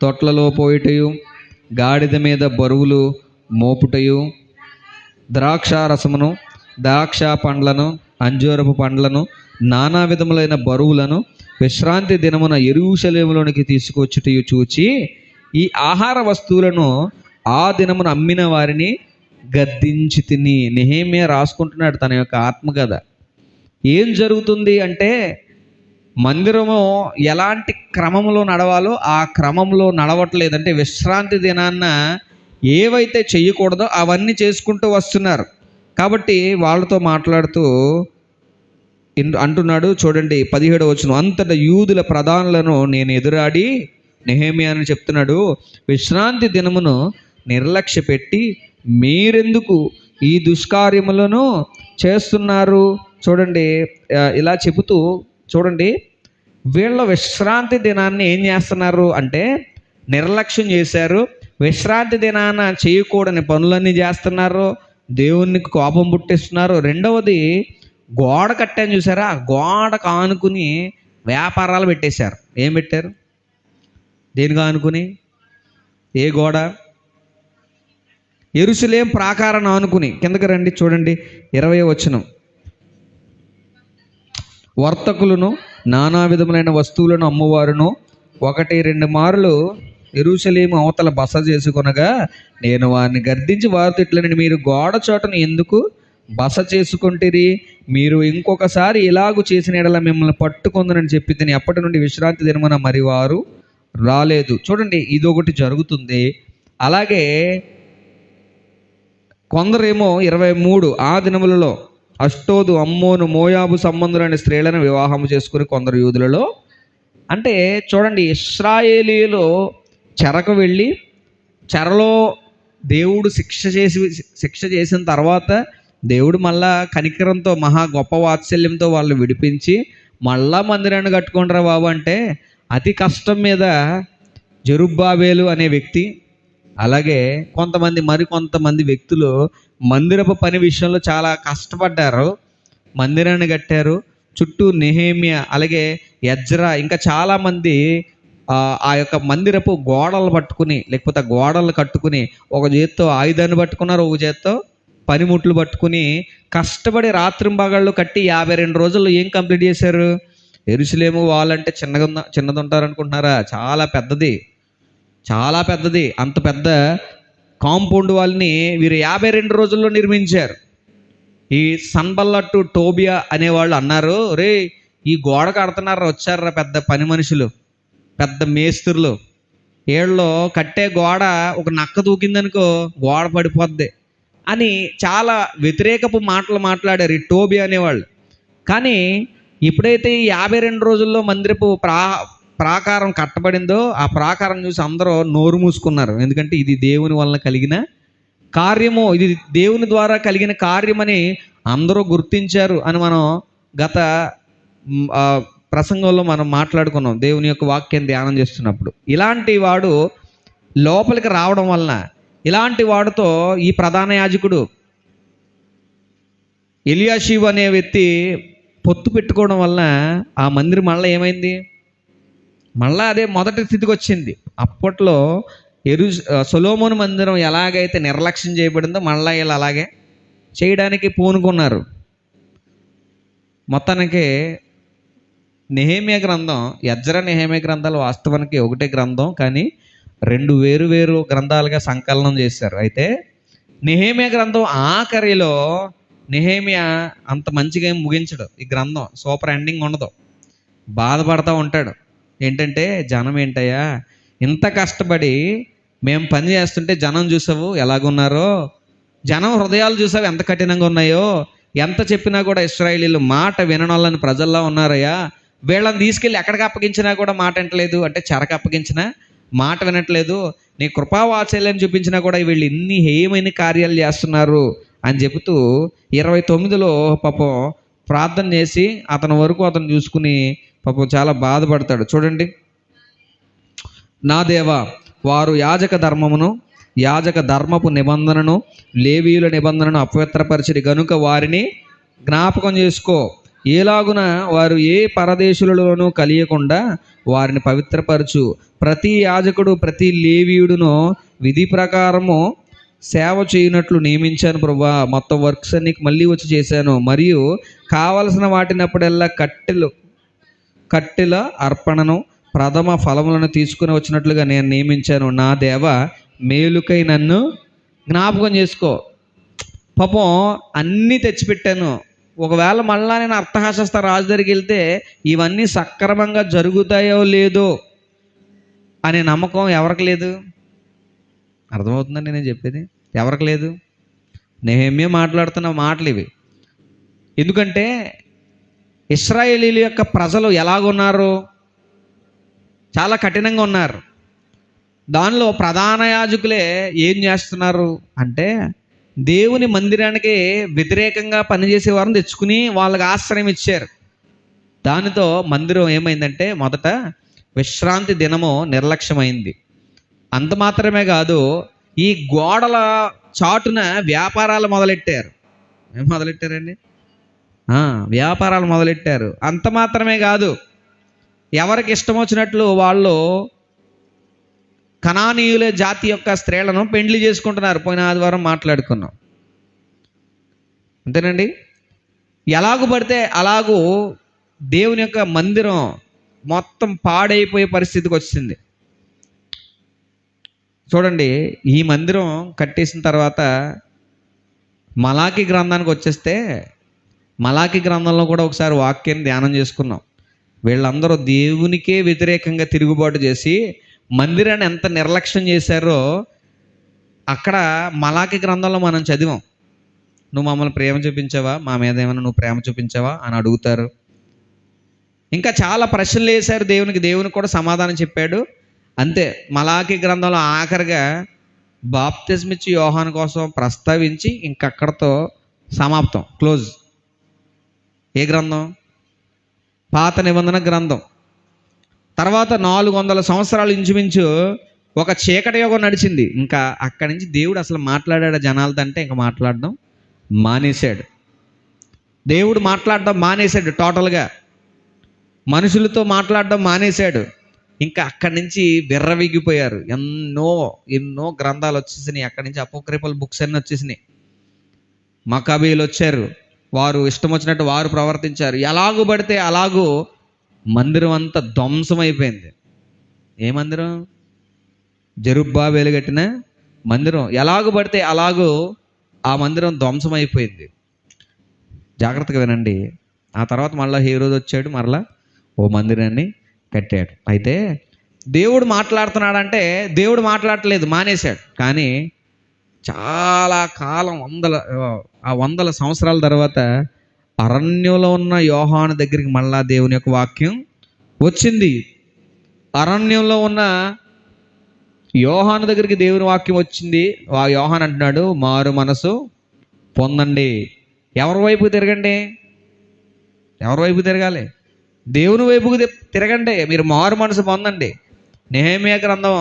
తొట్లలో పోయిటయు, గాడిద మీద బరువులు మోపుటయు, ద్రాక్ష రసమును, ద్రాక్ష పండ్లను, అంజూరపు పండ్లను, నానా విధములైన బరువులను విశ్రాంతి దినమున యెరూషలేములోనికి తీసుకొచ్చుటయు చూచి ఈ ఆహార వస్తువులను ఆ దినమున అమ్మిన వారిని గద్దించి తిని. నెహెమ్యా రాసుకుంటున్నాడు తన యొక్క ఆత్మకథ. ఏం జరుగుతుంది అంటే మందిరము ఎలాంటి క్రమంలో నడవాలో ఆ క్రమంలో నడవట్లేదు. అంటే విశ్రాంతి దినాన్న ఏవైతే చెయ్యకూడదో అవన్నీ చేసుకుంటూ వస్తున్నారు. కాబట్టి వాళ్ళతో మాట్లాడుతూ అంటున్నాడు చూడండి, 17వ వచనం, అంతటా యూదుల ప్రధానులను నేను ఎదురాడి నెహెమ్యా అని చెప్తున్నాడు, విశ్రాంతి దినమును నిర్లక్ష్య పెట్టి మీరెందుకు ఈ దుష్కార్యములను చేస్తున్నారు? చూడండి, ఇలా చెబుతూ చూడండి, వీళ్ళ విశ్రాంతి దినాన్ని ఏం చేస్తున్నారు అంటే నిర్లక్ష్యం చేశారు. విశ్రాంతి దినాన చేయకూడని పనులన్నీ చేస్తున్నారు, దేవునికి కోపం పుట్టిస్తున్నారు. రెండవది, గోడ కట్టాను చూసారా, ఆ గోడకు ఆనుకుని వ్యాపారాలు పెట్టేశారు. ఏం పెట్టారు? దేనిగా ఆనుకుని? ఏ గోడ? యెరూషలేము ప్రాకారాన్ని ఆనుకుని. కిందకి రండి చూడండి, 20వ వచనం, వర్తకులను నానా విధములైన వస్తువులను అమ్మువారును 1-2 మారులు యెరూషలేము అవతల బస చేసుకొనగా నేను వారిని గర్దించి వారితో ఇట్లని, మీరు గోడ చోటను ఎందుకు బస చేసుకుంటారు? మీరు ఇంకొకసారి ఇలాగూ చేసిన ఎడల మిమ్మల్ని పట్టుకుందనని చెప్పి తిని అప్పటి నుండి విశ్రాంతి దినమున మరి వారు రాలేదు. చూడండి, ఇదొకటి జరుగుతుంది. అలాగే కొందరేమో 23, ఆ దినములలో అష్టోదు, అమ్మోను, మోయాబు సంబంధులైన స్త్రీలను వివాహం చేసుకుని కొందరు యూదులలో. అంటే చూడండి, ఇశ్రాయేలీయులు చెరకు వెళ్ళి చెరలో దేవుడు శిక్ష చేసిన తర్వాత దేవుడు మళ్ళా కనికరంతో మహా గొప్ప వాత్సల్యంతో వాళ్ళు విడిపించి మళ్ళా మందిరాన్ని కట్టుకుంటారా బాబు అంటే అతి కష్టం మీద జెరుబ్బాబేలు అనే వ్యక్తి, అలాగే మరికొంతమంది వ్యక్తులు మందిరపు పని విషయంలో చాలా కష్టపడ్డారు, మందిరాన్ని కట్టారు. చుట్టూ నెహెమ్యా, అలాగే ఎజ్రా, ఇంకా చాలామంది ఆ యొక్క మందిరపు గోడలు పట్టుకుని, లేకపోతే గోడలు కట్టుకుని ఒక చేత్తో ఆయుధాన్ని పట్టుకున్నారు, ఒక చేత్తో పనిముట్లు పట్టుకుని కష్టపడి రాత్రింబగళ్ళు కట్టి 52 రోజుల్లో ఏం కంప్లీట్ చేశారు? యెరూషలేము వాల్ అంటే చిన్నది ఉంటారనుకుంటున్నారా? చాలా పెద్దది, చాలా పెద్దది. అంత పెద్ద కాంపౌండ్ వాళ్ళని వీరు 52 రోజుల్లో నిర్మించారు. ఈ సన్బల్లట్టు టోబియా అనేవాళ్ళు అన్నారు, రే ఈ గోడ కడుతున్నారా, వచ్చారా పెద్ద పని మనుషులు, పెద్ద మేస్త్రులు, ఏళ్ళలో కట్టే గోడ ఒక నక్క దూకిందనుకో గోడ పడిపోద్ది అని చాలా వ్యతిరేకపు మాటలు మాట్లాడారు ఈ టోబియా అనేవాళ్ళు. కానీ ఎప్పుడైతే ఈ 52 రోజుల్లో మందిరపు ప్రాకారం కట్టబడిందో ఆ ప్రాకారం చూసి అందరూ నోరు మూసుకున్నారు. ఎందుకంటే ఇది దేవుని వలన కలిగిన కార్యము, ఇది దేవుని ద్వారా కలిగిన కార్యమని అందరూ గుర్తించారు అని మనం గత ప్రసంగంలో మనం మాట్లాడుకున్నాం, దేవుని యొక్క వాక్యం ధ్యానం చేస్తున్నప్పుడు. ఇలాంటి వాడు లోపలికి రావడం వలన, ఇలాంటి వాడితో ఈ ప్రధాన యాజకుడు ఎలియాషీబు అనే వ్యక్తి పొత్తు పెట్టుకోవడం వలన ఆ మందిరం మళ్ళీ ఏమైంది? మళ్ళీ అదే మొదటి స్థితికి వచ్చింది. అప్పట్లో సొలొమోను మందిరం ఎలాగైతే నిర్లక్ష్యం చేయబడిందో మళ్ళీ వీళ్ళు అలాగే చేయడానికి పూనుకున్నారు. మొత్తానికి నెహెమ్యా గ్రంథం, ఎజ్రా నెహెమ్యా గ్రంథాలు వాస్తవానికి ఒకటే గ్రంథం, కానీ 2 వేరు గ్రంథాలుగా సంకలనం చేశారు. అయితే నెహెమ్యా గ్రంథం ఆఖరిలో నెహెమ్యా అంత మంచిగా ఏం ముగించడు. ఈ గ్రంథం సూపర్ ఎండింగ్ ఉండదు, బాధపడతా ఉంటాడు. ఏంటంటే జనం ఏంటయ్యా ఇంత కష్టపడి మేము పని చేస్తుంటే జనం చూసావు ఎలాగున్నారో, జనం హృదయాలు చూసావు ఎంత కఠినంగా ఉన్నాయో, ఎంత చెప్పినా కూడా ఇశ్రాయేలీలు మాట విననోళ్ళని ప్రజల్లో ఉన్నారయ్యా, వీళ్ళని తీసుకెళ్ళి ఎక్కడికి అప్పగించినా కూడా మాట వినట్లేదు, అంటే చెరకు అప్పగించినా మాట వినట్లేదు, నీ కృపావాత్సల్యాన్ని చూపించినా కూడా వీళ్ళు ఇన్ని హేయమైన కార్యాలు చేస్తున్నారు అని చెబుతూ 29లో పాపం ప్రార్థన చేసి అతని వరకు అతను చూసుకుని పాపం చాలా బాధపడతాడు. చూడండి, నా దేవా, వారు యాజక ధర్మపు నిబంధనను, లేవీయుల నిబంధనను అపవిత్రపరిచిరి గనుక వారిని జ్ఞాపకం చేసుకో. ఏలాగున వారు ఏ పరదేశులలోనూ కలియకుండా వారిని పవిత్రపరచు. ప్రతి యాజకుడు ప్రతి లేవీయుడును విధి ప్రకారము సేవ చేయనట్లు నియమించాను ప్రభువా. మొత్తం వర్క్స్ అన్ని మళ్ళీ వచ్చి చేశాను. మరియు కావలసిన వాటినప్పుడల్లా కట్టెల అర్పణను, ప్రథమ ఫలములను తీసుకుని వచ్చినట్లుగా నేను నియమించాను. నా దేవ, మేలుకై నన్ను జ్ఞాపకం చేసుకో. పాపం అన్నీ తెచ్చిపెట్టాను, ఒకవేళ మళ్ళా నేను అర్థశాస్త్ర రాజు దగ్గరికి వెళ్తే ఇవన్నీ సక్రమంగా జరుగుతాయో లేదో అనే నమ్మకం ఎవరికి లేదు? అర్థమవుతుందండి నేను చెప్పేది? ఎవరికి లేదు? నెహెమ్యా మాట్లాడుతున్న మాటలు ఇవి. ఎందుకంటే ఇశ్రాయేలీల యొక్క ప్రజలు ఎలాగున్నారు? చాలా కఠినంగా ఉన్నారు. దానిలో ప్రధాన యాజకులే ఏం చేస్తున్నారు అంటే దేవుని మందిరానికి వ్యతిరేకంగా పనిచేసే వారిని తెచ్చుకుని వాళ్ళకి ఆశ్రయం ఇచ్చారు. దానితో మందిరం ఏమైందంటే మొదట విశ్రాంతి దినము నిర్లక్ష్యమైంది. అంత మాత్రమే కాదు, ఈ గోడల చాటున వ్యాపారాలు మొదలెట్టారు. ఏం మొదలెట్టారండి? వ్యాపారాలు మొదలెట్టారు. అంత మాత్రమే కాదు, ఎవరికి ఇష్టం వచ్చినట్లు వాళ్ళు కనానీయుల జాతి యొక్క స్త్రీలను పెండ్లి చేసుకుంటున్నారు. పోయిన ఆదివారం మాట్లాడుకున్నాం, అంతేనండి. ఎలాగు పడితే అలాగూ దేవుని యొక్క మందిరం మొత్తం పాడైపోయే పరిస్థితికి వచ్చింది. చూడండి, ఈ మందిరం కట్టేసిన తర్వాత మలాకి గ్రంథానికి వచ్చేస్తే, మలాకి గ్రంథంలో కూడా ఒకసారి వాక్యాన్ని ధ్యానం చేసుకున్నాం. వీళ్ళందరూ దేవునికే వ్యతిరేకంగా తిరుగుబాటు చేసి మందిరాన్ని ఎంత నిర్లక్ష్యం చేశారో అక్కడ మలాకి గ్రంథంలో మనం చదివాం. నువ్వు మమ్మల్ని ప్రేమ చూపించావా, మా మీద ఏమైనా నువ్వు ప్రేమ చూపించావా అని అడుగుతారు. ఇంకా చాలా ప్రశ్నలు వేశారు దేవునికి. దేవునికి కూడా సమాధానం చెప్పాడు. అంతే, మలాకి గ్రంథంలో ఆఖరిగా బాప్తిస్మిచ్చి యోహాను కోసం ప్రస్తావించి ఇంకక్కడతో సమాప్తం, క్లోజ్. ఏ గ్రంథం? పాత నిబంధన గ్రంథం. తర్వాత 400 సంవత్సరాలు ఇంచుమించు ఒక చీకటి యుగం నడిచింది. ఇంకా అక్కడి నుంచి దేవుడు అసలు మాట్లాడాడు జనాలతో అంటే ఇంకా మాట్లాడడం మానేశాడు. దేవుడు మాట్లాడడం మానేశాడు టోటల్గా. మనుషులతో మాట్లాడడం మానేశాడు. ఇంకా అక్కడి నుంచి విర్రవీగిపోయారు. ఎన్నో గ్రంథాలు వచ్చేసినాయి. అక్కడి నుంచి అపోక్రిఫల్ బుక్స్ అన్నీ వచ్చేసినాయి. మకాబీలు వచ్చారు, వారు ఇష్టం వచ్చినట్టు వారు ప్రవర్తించారు. ఎలాగూ పడితే అలాగూ మందిరం అంతా ధ్వంసమైపోయింది. ఏ మందిరం? జెరుబ్బాబేలు కట్టిన మందిరం. ఎలాగూ పడితే అలాగూ ఆ మందిరం ధ్వంసమైపోయింది. జాగ్రత్తగా వినండి. ఆ తర్వాత మళ్ళీ హీరోది వచ్చాడు, మరలా ఓ మందిరాన్ని కట్టాడు. అయితే దేవుడు మాట్లాడుతున్నాడంటే దేవుడు మాట్లాడట్లేదు, మానేశాడు. కానీ చాలా కాలం వందల సంవత్సరాల తర్వాత అరణ్యంలో ఉన్న యోహాను దగ్గరికి మళ్ళా దేవుని యొక్క వాక్యం వచ్చింది. అరణ్యంలో ఉన్న యోహాను దగ్గరికి దేవుని వాక్యం వచ్చింది. ఆ యోహాను అంటున్నాడు, మారు మనసు పొందండి. ఎవరి వైపు తిరగండి? ఎవరి వైపు తిరగాలి? దేవుని వైపుకు తిరగండి. మీరు మారు మనసు పొందండి. నెహెమ్యా గ్రంథం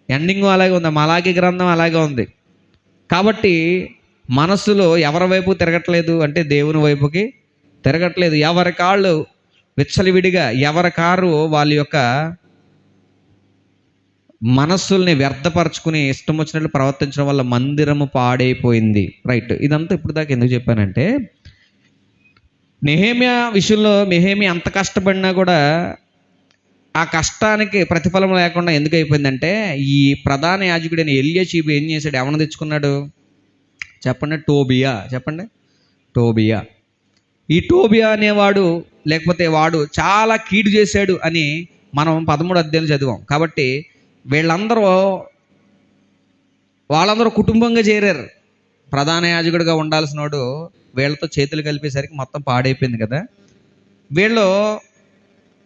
ఎండింగ్ అలాగే ఉంది, మలాకి గ్రంథం అలాగే ఉంది. కాబట్టి మనస్సులో ఎవరి వైపు తిరగట్లేదు అంటే దేవుని వైపుకి తిరగట్లేదు. ఎవరి కాళ్ళు విచ్చలవిడిగా ఎవరి కారు వాళ్ళ యొక్క మనస్సుల్ని వ్యర్థపరచుకుని ఇష్టం వచ్చినట్లు ప్రవర్తించడం వల్ల మందిరము పాడైపోయింది. రైట్. ఇదంతా ఇప్పుడు దాకా ఎందుకు చెప్పానంటే, నెహెమ్యా విషయంలో నెహెమ్యా అంత కష్టపడినా కూడా ఆ కష్టానికి ప్రతిఫలం లేకుండా ఎందుకు అయిపోయిందంటే, ఈ ప్రధాన యాజకుడైన ఎల్యాషీబు ఏం చేశాడు? ఎవరిని తెచ్చుకున్నాడు చెప్పండి? టోబియా. చెప్పండి, టోబియా. ఈ టోబియా అనేవాడు, లేకపోతే వాడు చాలా కీడు చేశాడు అని మనం 13 అధ్యాయాలు చదివాం. కాబట్టి వాళ్ళందరూ కుటుంబంగా చేరారు. ప్రధాన యాజకుడిగా ఉండాల్సిన వాడు వీళ్ళతో చేతులు కలిపేసరికి మొత్తం పాడైపోయింది కదా. వీళ్ళు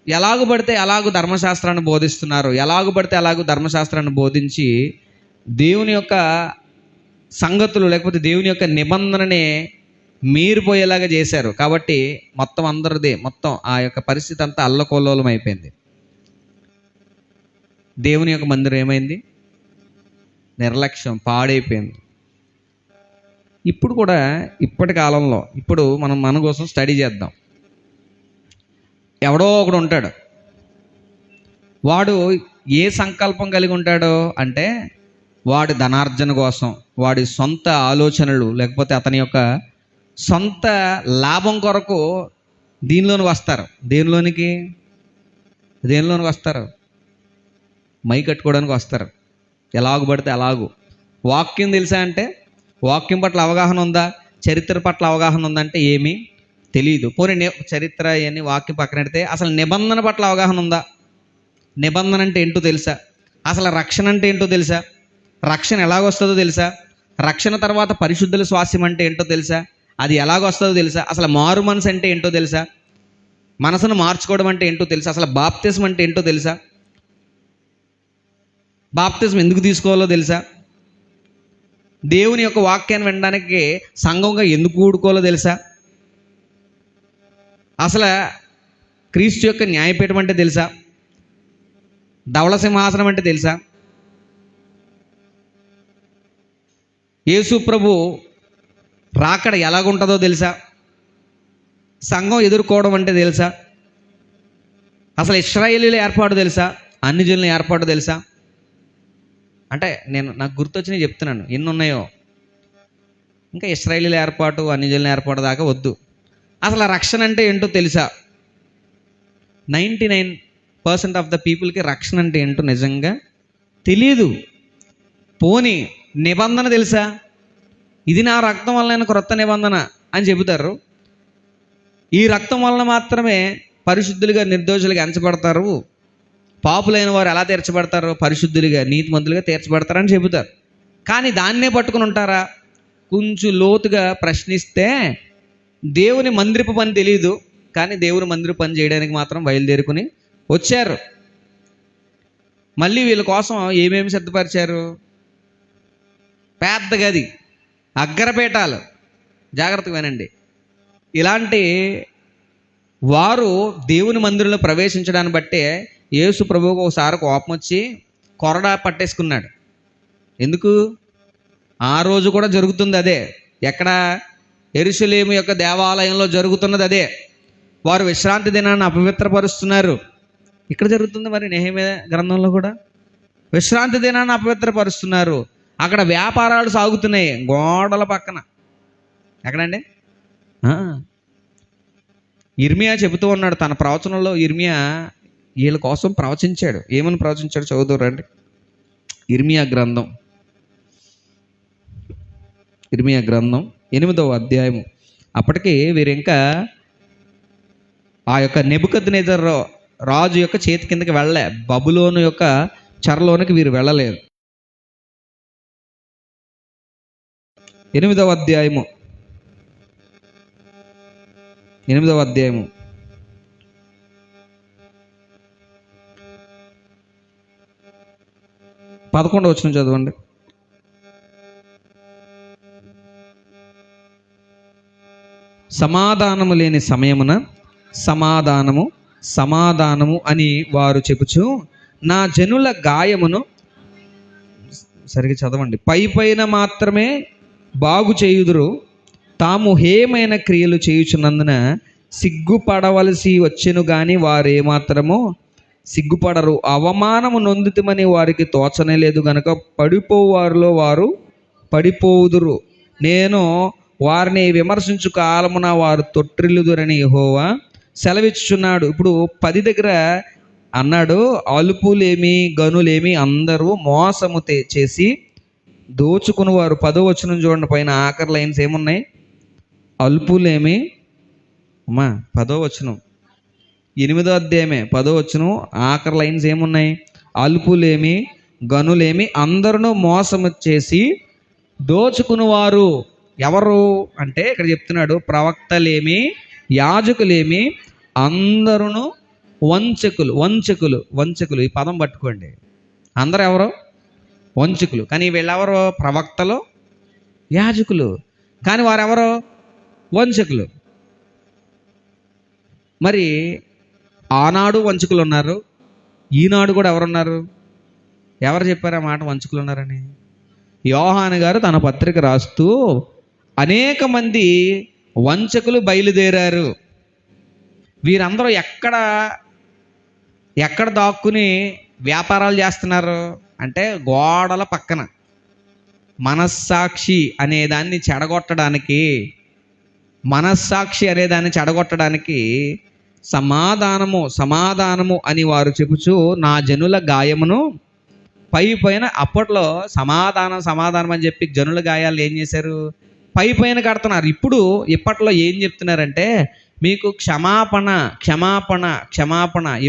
ఎలాగు పడితే అలాగూ ధర్మశాస్త్రాన్ని బోధిస్తున్నారు. ఎలాగు పడితే అలాగూ ధర్మశాస్త్రాన్ని బోధించి దేవుని యొక్క సంగతులు, లేకపోతే దేవుని యొక్క నిబంధననే మీరిపోయేలాగా చేశారు. కాబట్టి మొత్తం అందరిదే, మొత్తం ఆ యొక్క పరిస్థితి అంతా అల్లకొల్లోలం అయిపోయింది. దేవుని యొక్క మందిరం ఏమైంది? నిర్లక్ష్యం, పాడైపోయింది. ఇప్పుడు కూడా ఇప్పటి కాలంలో ఇప్పుడు మనం మన కోసం స్టడీ చేద్దాం. ఎవడో ఒకడు ఉంటాడు, వాడు ఏ సంకల్పం కలిగి ఉంటాడో అంటే వాడి ధనార్జన కోసం, వాడి సొంత ఆలోచనలు, లేకపోతే అతని యొక్క సొంత లాభం కొరకు దీనిలోనికి వస్తారు. దేనిలోనికి వస్తారు? మై కట్టుకోవడానికి వస్తారు. ఎలాగు పడితే అలాగూ. వాక్యం తెలుసా అంటే వాక్యం పట్ల అవగాహన ఉందా? చరిత్ర పట్ల అవగాహన ఉందంటే ఏమీ తెలియదు. పోనీ చరిత్ర అని వాక్యం పక్కనెడితే అసలు నిబంధన పట్ల అవగాహన ఉందా? నిబంధన అంటే ఏంటో తెలుసా? అసలు రక్షణ అంటే ఏంటో తెలుసా? రక్షణ ఎలాగొస్తుందో తెలుసా? రక్షణ తర్వాత పరిశుద్ధుల స్వాస్యం అంటే ఏంటో తెలుసా? అది ఎలాగొస్తుందో తెలుసా? అసలు మారు మనసు అంటే ఏంటో తెలుసా? మనసును మార్చుకోవడం అంటే ఏంటో తెలుసా? అసలు బాప్తిజం అంటే ఏంటో తెలుసా? బాప్తిజం ఎందుకు తీసుకోవాలో తెలుసా? దేవుని యొక్క వాక్యాన్ని వినడానికి సంఘంగా ఎందుకు కూడుకోవాలో తెలుసా? అసలు క్రీస్తు యొక్క న్యాయపీఠం అంటే తెలుసా? ధవళ సింహాసనం అంటే తెలుసా? యేసు ప్రభు రాకడ ఎలాగుంటుందో తెలుసా? సంఘం ఎదుర్కోవడం అంటే తెలుసా? అసలు ఇశ్రాయేలీల ఏర్పాటు తెలుసా? అన్ని జనుల ఏర్పాటు తెలుసా? అంటే నాకు గుర్తొచ్చినవి చెప్తున్నాను, ఎన్ని ఉన్నాయో. ఇంకా ఇశ్రాయేలీల ఏర్పాటు, అన్ని జనుల ఏర్పాటు దాకా వద్దు. అసలు రక్షణ అంటే ఏంటో తెలుసా? 99% ఆఫ్ ద పీపుల్కి రక్షణ అంటే ఏంటో నిజంగా తెలియదు. పోనీ నిబంధన తెలుసా? ఇది నా రక్తం వలన క్రొత్త నిబంధన అని చెబుతారు. ఈ రక్తం వలన మాత్రమే పరిశుద్ధులుగా నిర్దోషులుగా ఎంచబడతారు, పాపులైన వారు ఎలా తీర్చబడతారు? పరిశుద్ధులుగా నీతిమంతులుగా తీర్చబడతారని చెబుతారు. కానీ దాన్నే పట్టుకుని ఉంటారా? కొంచెం లోతుగా ప్రశ్నిస్తే దేవుని మందిరపు పని తెలియదు, కానీ దేవుని మందిర పని చేయడానికి మాత్రం బయలుదేరుకుని వచ్చారు. మళ్ళీ వీళ్ళ కోసం ఏమేమి సిద్ధపరిచారు? పెద్ద గది, అగ్రపీఠాలు. జాగ్రత్తగా వినండి. ఇలాంటి వారు దేవుని మందిరంలో ప్రవేశించడాన్ని బట్టే యేసు ప్రభువుకు ఒకసారి కోపం వచ్చి కొరడా పట్టేసుకున్నాడు. ఎందుకు? ఆ రోజు కూడా జరుగుతుంది అదే. ఎక్కడ? యెరూషలేము యొక్క దేవాలయంలో జరుగుతున్నది అదే. వారు విశ్రాంతి దినాన్ని అపవిత్రపరుస్తున్నారు. ఇక్కడ జరుగుతుంది మరి నెహెమ్యా గ్రంథంలో కూడా. విశ్రాంతి దినాన్ని అపవిత్రపరుస్తున్నారు. అక్కడ వ్యాపారాలు సాగుతున్నాయి గోడల పక్కన. ఎక్కడండి? ఆ, ఇర్మియా చెబుతూ ఉన్నాడు తన ప్రవచనంలో. ఇర్మియా వీళ్ళ కోసం ప్రవచించాడు. ఏమని ప్రవచించాడు చదువుతారు రండి. ఇర్మియా గ్రంథం 8వ అధ్యాయము. అప్పటికి వీరు ఇంకా ఆ యొక్క నెబుకద్నెజర్ రాజు యొక్క చేతి కిందకి వెళ్ళలే. బబులోను యొక్క చెరలోనికి వీరు వెళ్ళలేదు. 8వ అధ్యాయము 11వ వచనం చదవండి. సమాధానము లేని సమయమున సమాధానము సమాధానము అని వారు చెప్పుచు నా జనుల గాయమును, సరిగ్గా చదవండి, పైన మాత్రమే బాగు చేయుదురు, తాము హేమైన క్రియలు చేయుచున్నందున సిగ్గుపడవలసి వచ్చెను గాని వారేమాత్రము సిగ్గుపడరు. అవమానము నొందితమని వారికి తోచనే లేదు గనుక పడిపోవారిలో వారు పడిపోవుదురు. నేను వారిని విమర్శించు కాలమున వారు తొట్టిల్లుదురని యెహోవా సెలవిచ్చుచున్నాడు. ఇప్పుడు 10 దగ్గర అన్నాడు, అలుపులేమి గనులేమి అందరూ మోసము చేసి దోచుకుని వారు. 10వ వచనం చూడండి, పైన ఆఖరి లైన్స్ ఏమున్నాయి? అల్పులేమి, అమ్మా 10వ వచనం, 8వ అధ్యాయమే 10వ వచనం ఆఖరి లైన్స్ ఏమున్నాయి? అల్పులేమి గనులేమి అందరూ మోసము చేసి దోచుకుని వారు. ఎవరు అంటే ఇక్కడ చెప్తున్నాడు, ప్రవక్తలేమి యాజకులేమి అందరూ వంచకులు. వంచకులు వంచకులు ఈ పదం పట్టుకోండి. అందరూ ఎవరు? వంచకులు. కానీ వీళ్ళెవరు? ప్రవక్తలు యాజకులు. కానీ వారెవరు? వంచకులు. మరి ఆనాడు వంచకులు ఉన్నారు, ఈనాడు కూడా ఎవరున్నారు? ఎవరు చెప్పారు ఆ మాట వంచకులు ఉన్నారని? యోహాను గారు తన పత్రిక రాస్తూ అనేక మంది వంచకులు బయలుదేరారు. వీరందరూ ఎక్కడ దాక్కుని వ్యాపారాలు చేస్తున్నారు అంటే గోడల పక్కన. మనస్సాక్షి అనేదాన్ని చెడగొట్టడానికి సమాధానము అని వారు చెప్పుచు నా జనుల గాయమును పైన, అప్పట్లో సమాధానం అని చెప్పి జనుల గాయాలు ఏం చేశారు? పైన కడుతున్నారు. ఇప్పట్లో ఏం చెప్తున్నారంటే మీకు క్షమాపణ.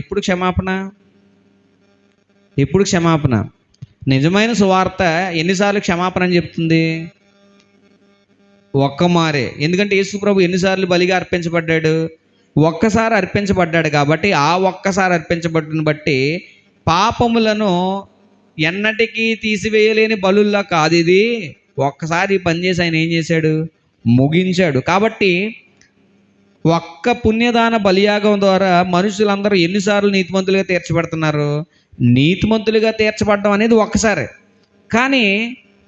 ఎప్పుడు క్షమాపణ? నిజమైన సువార్త ఎన్నిసార్లు క్షమాపణ అని చెప్తుంది? ఒక్కమారే. ఎందుకంటే యేసు ప్రభు ఎన్నిసార్లు బలిగా అర్పించబడ్డాడు? ఒక్కసారి అర్పించబడ్డాడు. కాబట్టి ఆ ఒక్కసారి అర్పించబడ్డను బట్టి పాపములను ఎన్నటికీ తీసివేయలేని బలుల్లా కాదు ఇది. ఒక్కసారి పని చేసి ఆయన ఏం చేశాడు? ముగించాడు. కాబట్టి ఒక్క పుణ్యదాన బలియాగం ద్వారా మనుషులందరూ ఎన్నిసార్లు నీతిమంతులుగా తీర్చబడుతున్నారు? నీతిమంతులుగా తీర్చబడడం అనేది ఒక్కసారి. కానీ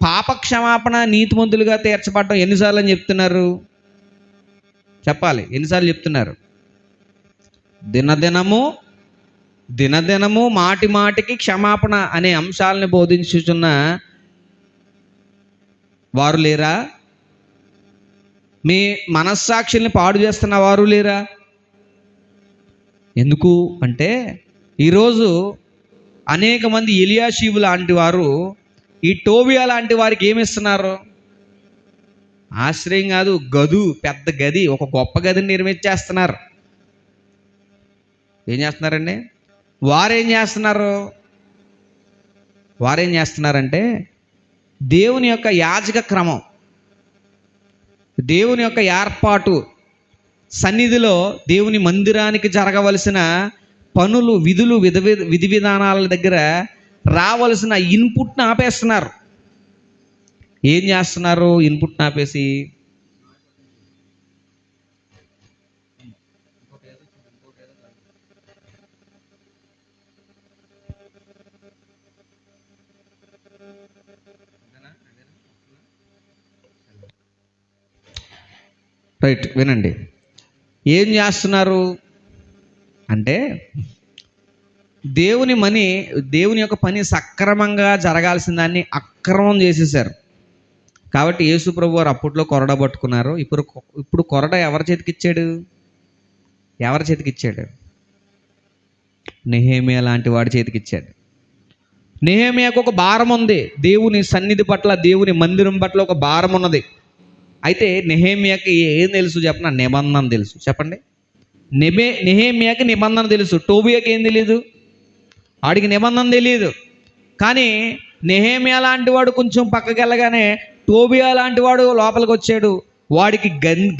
పాప క్షమాపణ నీతిమంతులుగా తీర్చబడడం ఎన్నిసార్లు అని చెప్తున్నారు? చెప్పాలి, ఎన్నిసార్లు చెప్తున్నారు? దినదినము మాటికి క్షమాపణ అనే అంశాలను బోధించుచున్న వారు లేరా? మీ మనస్సాక్షిని పాడు చేస్తున్న వారు లేరా? ఎందుకు అంటే ఈరోజు అనేక మంది ఎలియాషీబు లాంటి వారు, ఈ టోబియా లాంటి వారికి ఏమిస్తున్నారు? ఆశ్రయం కాదు, పెద్ద గది, ఒక గొప్ప గదిని నిర్మించేస్తున్నారు. ఏం చేస్తున్నారండి? వారేం చేస్తున్నారంటే దేవుని యొక్క యాజక క్రమం, దేవుని యొక్క ఏర్పాటు, సన్నిధిలో దేవుని మందిరానికి జరగవలసిన పనులు, విధులు, విధి విధానాల దగ్గర రావలసిన ఇన్పుట్ని ఆపేస్తున్నారు. ఏం చేస్తున్నారు? ఇన్పుట్ని ఆపేసి రైట్ వినండి, ఏం చేస్తున్నారు అంటే దేవుని యొక్క పని సక్రమంగా జరగాల్సిన దాన్ని అక్రమం చేసేసారు. కాబట్టి యేసు ప్రభు వారు అప్పట్లో కొరడ పట్టుకున్నారు. ఇప్పుడు కొరడ ఎవరి చేతికి ఇచ్చాడు? ఎవరి చేతికి ఇచ్చాడు? నెహెమ్యా లాంటి వాడి చేతికి ఇచ్చాడు. నెహెమ్యాకు ఒక భారం ఉంది. దేవుని సన్నిధి పట్ల, దేవుని మందిరం పట్ల ఒక భారం ఉన్నది. అయితే నెహెమ్యాకి ఏం తెలుసు చెప్పనా? నిబంధన తెలుసు. చెప్పండి. నెహెమ్యాకి నిబంధన తెలుసు. టోబియాకి ఏం తెలియదు? వాడికి నిబంధన తెలియదు. కానీ నెహెమ్యా లాంటి వాడు కొంచెం పక్కకి వెళ్ళగానే టోబియా లాంటి వాడు లోపలికి వచ్చాడు. వాడికి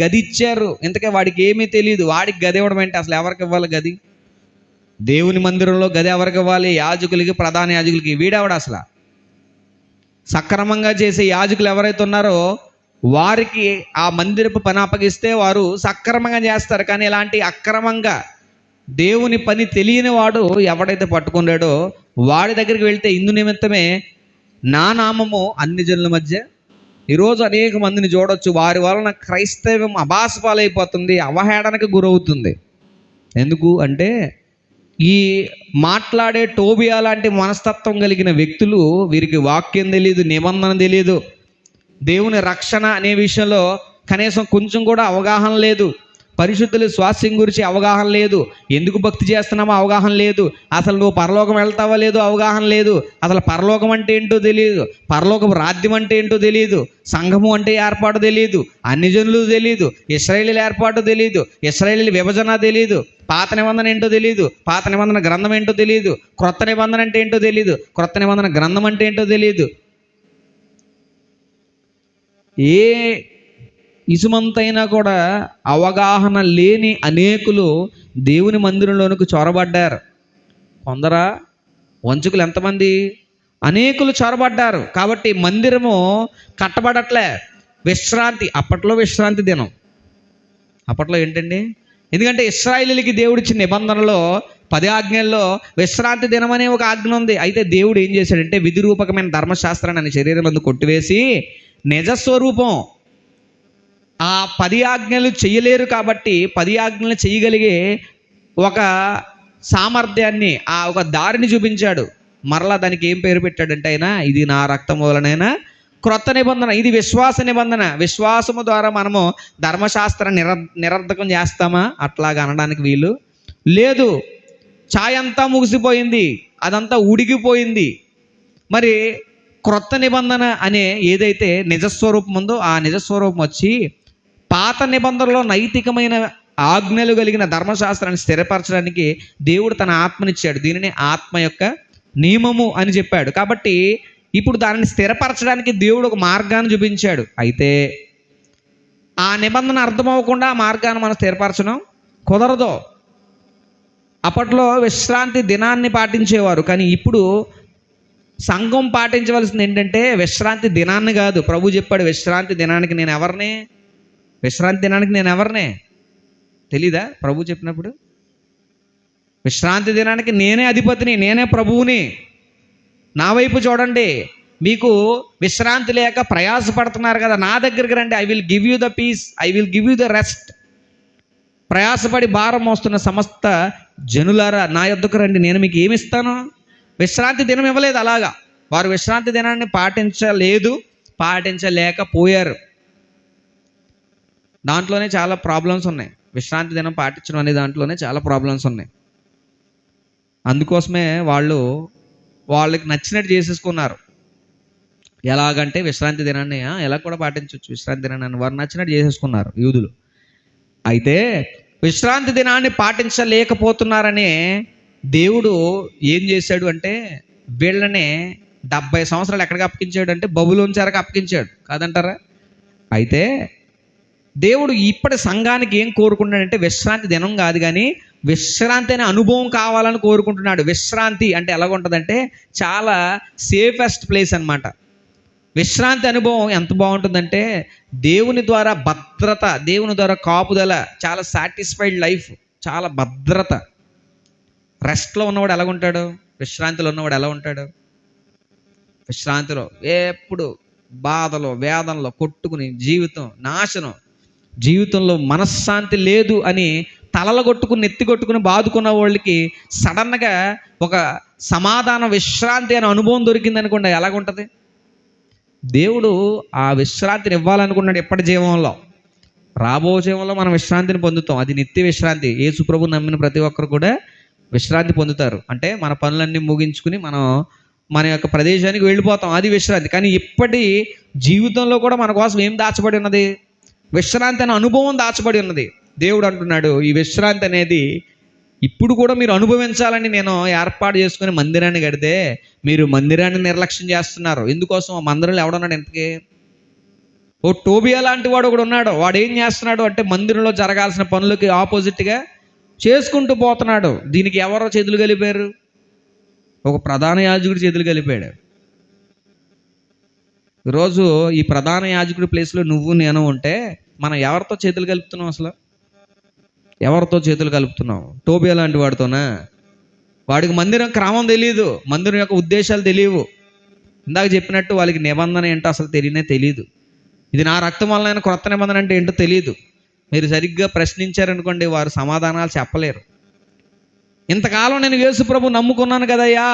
గది ఇచ్చారు. ఇంతకే వాడికి ఏమీ తెలియదు. వాడికి గది ఇవ్వడం ఏంటి? అసలు ఎవరికి ఇవ్వాలి గది? దేవుని మందిరంలో గది ఎవరికి ఇవ్వాలి? యాజకులకి, ప్రధాన యాజకులకి. వీడెవడు అసలు? సక్రమంగా చేసే యాజకులు ఎవరైతే ఉన్నారో వారికి ఆ మందిరపు పని అప్పగిస్తే వారు సక్రమంగా చేస్తారు. కానీ ఇలాంటి అక్రమంగా దేవుని పని తెలియని వాడు ఎవడైతే పట్టుకున్నాడో వాడి దగ్గరికి వెళ్తే ఇందు నిమిత్తమే నా నామము అన్ని జనుల మధ్య. ఈరోజు అనేక మందిని చూడొచ్చు. వారి వలన క్రైస్తవం అభాసపాలైపోతుంది, అవహేళనకు గురవుతుంది. ఎందుకు అంటే ఈ మాట్లాడే టోబియా లాంటి మనస్తత్వం కలిగిన వ్యక్తులు, వీరికి వాక్యం తెలియదు, నిబంధన తెలియదు, దేవుని రక్షణ అనే విషయంలో కనీసం కొంచెం కూడా అవగాహన లేదు, పరిశుద్ధుల స్వాస్థ్యం గురించి అవగాహన లేదు, ఎందుకు భక్తి చేస్తున్నామో అవగాహన లేదు, అసలు నువ్వు పరలోకం వెళ్తావో లేదో అవగాహన లేదు, అసలు పరలోకం అంటే ఏంటో తెలియదు, పరలోకం రాజ్యం అంటే ఏంటో తెలియదు, సంఘము అంటే ఏర్పాటు తెలియదు, అన్ని జనులు తెలియదు, ఇశ్రాయేలీల ఏర్పాటు తెలియదు, ఇశ్రాయేలీల విభజన తెలియదు, పాత నిబంధన ఏంటో తెలియదు, పాత నిబంధన గ్రంథం ఏంటో తెలియదు, క్రొత్త నిబంధన అంటే ఏంటో తెలియదు, క్రొత్త నిబంధన గ్రంథం అంటే ఏంటో తెలియదు. ఏ ఇసుమంతైనా కూడా అవగాహన లేని అనేకులు దేవుని మందిరంలోనికి చొరబడ్డారు. కొందరా వంచుకులు ఎంతమంది? అనేకులు చొరబడ్డారు. కాబట్టి మందిరము కట్టబడట్లే. విశ్రాంతి, అప్పట్లో విశ్రాంతి దినం. అప్పట్లో ఏంటండి? ఎందుకంటే ఇశ్రాయేలీయులకి దేవుడిచ్చిన నిబంధనలో 10 ఆజ్ఞల్లో విశ్రాంతి దినం అనే ఒక ఆజ్ఞ ఉంది. అయితే దేవుడు ఏం చేశాడంటే విధిరూపకమైన ధర్మశాస్త్రాన్ని ఆయన శరీరం ముందు కొట్టివేసి నిజస్వరూపం, ఆ 10 ఆజ్ఞలు చేయలేరు కాబట్టి 10 ఆజ్ఞలు చేయగలిగే ఒక సామర్థ్యాన్ని, ఆ ఒక దారిని చూపించాడు. మరలా దానికి ఏం పేరు పెట్టాడంటే ఆయన, ఇది నా రక్తం వలనైనా క్రొత్త నిబంధన, ఇది విశ్వాస నిబంధన. విశ్వాసము ద్వారా మనము ధర్మశాస్త్రాన్ని నిరర్ధకం చేస్తామా? అట్లాగా అనడానికి వీలు లేదు. ఛాయ్ అంతా ముగిసిపోయింది, అదంతా ఉడిగిపోయింది. మరి క్రొత్త నిబంధన అనే ఏదైతే నిజస్వరూపం ఉందో ఆ నిజస్వరూపం వచ్చి పాత నిబంధనలో నైతికమైన ఆజ్ఞలు కలిగిన ధర్మశాస్త్రాన్ని స్థిరపరచడానికి దేవుడు తన ఆత్మనిచ్చాడు. దీనిని ఆత్మ యొక్క నియమము అని చెప్పాడు. కాబట్టి ఇప్పుడు దానిని స్థిరపరచడానికి దేవుడు ఒక మార్గాన్ని చూపించాడు. అయితే ఆ నిబంధన అర్థమవ్వకుండా ఆ మార్గాన్ని మనం స్థిరపరచడం కుదరదు. అప్పట్లో విశ్రాంతి దినాన్ని పాటించేవారు, కానీ ఇప్పుడు సంఘం పాటించవలసింది ఏంటంటే విశ్రాంతి దినాన్ని కాదు. ప్రభు చెప్పాడు, విశ్రాంతి దినానికి నేను ఎవరిని? విశ్రాంతి దినానికి నేను ఎవరినే తెలీదా? ప్రభు చెప్పినప్పుడు విశ్రాంతి దినానికి నేనే అధిపతిని, నేనే ప్రభువుని. నా వైపు చూడండి, మీకు విశ్రాంతి లేక ప్రయాసపడుతున్నారు కదా, నా దగ్గరికి రండి. I will give you the peace, I will give you the rest. ప్రయాసపడి భారం మోస్తున్న సమస్త జనులారా నా యొద్దకు రండి, నేను మీకు ఏమిస్తాను? విశ్రాంతి దినం ఇవ్వలేదు. అలాగా వారు విశ్రాంతి దినాన్ని పాటించలేకపోయారు. దాంట్లోనే చాలా ప్రాబ్లమ్స్ ఉన్నాయి. విశ్రాంతి దినం పాటించడం అనే దాంట్లోనే చాలా ప్రాబ్లమ్స్ ఉన్నాయి. అందుకోసమే వాళ్ళకి నచ్చినట్టు చేసేసుకున్నారు. ఎలాగంటే విశ్రాంతి దినాన్ని ఎలా కూడా పాటించవచ్చు, విశ్రాంతి దినాన్ని వారు నచ్చినట్టు చేసేసుకున్నారు యూదులు. అయితే విశ్రాంతి దినాన్ని పాటించలేకపోతున్నారనే దేవుడు ఏం చేశాడు అంటే వీళ్ళనే 70 సంవత్సరాలు ఎక్కడికి అప్పగించాడు అంటే బబులోను చెరకు అప్పగించాడు, కాదంటారా? అయితే దేవుడు ఇప్పటి సంఘానికి ఏం కోరుకుంటున్నాడంటే విశ్రాంతి దినం కాదు, కానీ విశ్రాంతి అనే అనుభవం కావాలని కోరుకుంటున్నాడు. విశ్రాంతి అంటే ఎలాగుంటుందంటే చాలా సేఫెస్ట్ ప్లేస్ అన్నమాట. విశ్రాంతి అనుభవం ఎంత బాగుంటుందంటే దేవుని ద్వారా భద్రత, దేవుని ద్వారా కాపుదల, చాలా సాటిస్ఫైడ్ లైఫ్, చాలా భద్రత. రెస్ట్లో ఉన్నవాడు ఎలా ఉంటాడు? విశ్రాంతిలో ఉన్నవాడు ఎలా ఉంటాడు? విశ్రాంతిలో ఎప్పుడు బాధలో వేదనలో కొట్టుకుని జీవితం నాశనం, జీవితంలో మనశ్శాంతి లేదు అని తలలు కొట్టుకుని ఎత్తి కొట్టుకుని బాదుకున్న వాళ్ళకి సడన్గా ఒక సమాధాన విశ్రాంతి అనే అనుభవం దొరికింది అనుకోండి, ఎలాగుంటుంది? దేవుడు ఆ విశ్రాంతిని ఇవ్వాలనుకున్నాడు ఎప్పటి జీవంలో. రాబో జీవంలో మనం విశ్రాంతిని పొందుతాం. అది నిత్య విశ్రాంతి. యేసు ప్రభువు నమ్మిన ప్రతి ఒక్కరు కూడా విశ్రాంతి పొందుతారు. అంటే మన పనులన్నీ ముగించుకుని మనం మన యొక్క ప్రదేశానికి వెళ్ళిపోతాం. అది విశ్రాంతి. కానీ ఇప్పటి జీవితంలో కూడా మన కోసం ఏం దాచబడి ఉన్నది? విశ్రాంతి అనే అనుభవం దాచబడి ఉన్నది. దేవుడు అంటున్నాడు, ఈ విశ్రాంతి అనేది ఇప్పుడు కూడా మీరు అనుభవించాలని నేను ఏర్పాటు చేసుకుని మందిరాన్ని కడితే మీరు మందిరాన్ని నిర్లక్ష్యం చేస్తున్నారు. ఎందుకోసం? ఆ మందిరంలో ఎవడున్నాడు ఇంతకీ? ఓ టోబియా లాంటి వాడు ఒకడు ఉన్నాడు. వాడు ఏం చేస్తున్నాడు అంటే మందిరంలో జరగాల్సిన పనులకి ఆపోజిట్గా చేసుకుంటూ పోతున్నాడు. దీనికి ఎవరో చేతులు కలిపారు? ఒక ప్రధాన యాజకుడు చేతులు కలిపాడు. ఈరోజు ఈ ప్రధాన యాజకుడి ప్లేస్లో నువ్వు నేను ఉంటే మనం ఎవరితో చేతులు కలుపుతున్నాం? అసలు ఎవరితో చేతులు కలుపుతున్నాం? టోబియా లాంటి వాడితోనా? వాడికి మందిరం క్రమం తెలియదు, మందిరం యొక్క ఉద్దేశాలు తెలియవు. ఇందాక చెప్పినట్టు వాళ్ళకి నిబంధన ఏంటో అసలు తెలియదు. ఇది నా రక్తం వలన క్రొత్త నిబంధన అంటే ఏంటో తెలియదు. మీరు సరిగ్గా ప్రశ్నించారనుకోండి, వారు సమాధానాలు చెప్పలేరు. ఇంతకాలం నేను యేసు ప్రభు నమ్ముకున్నాను కదయ్యా,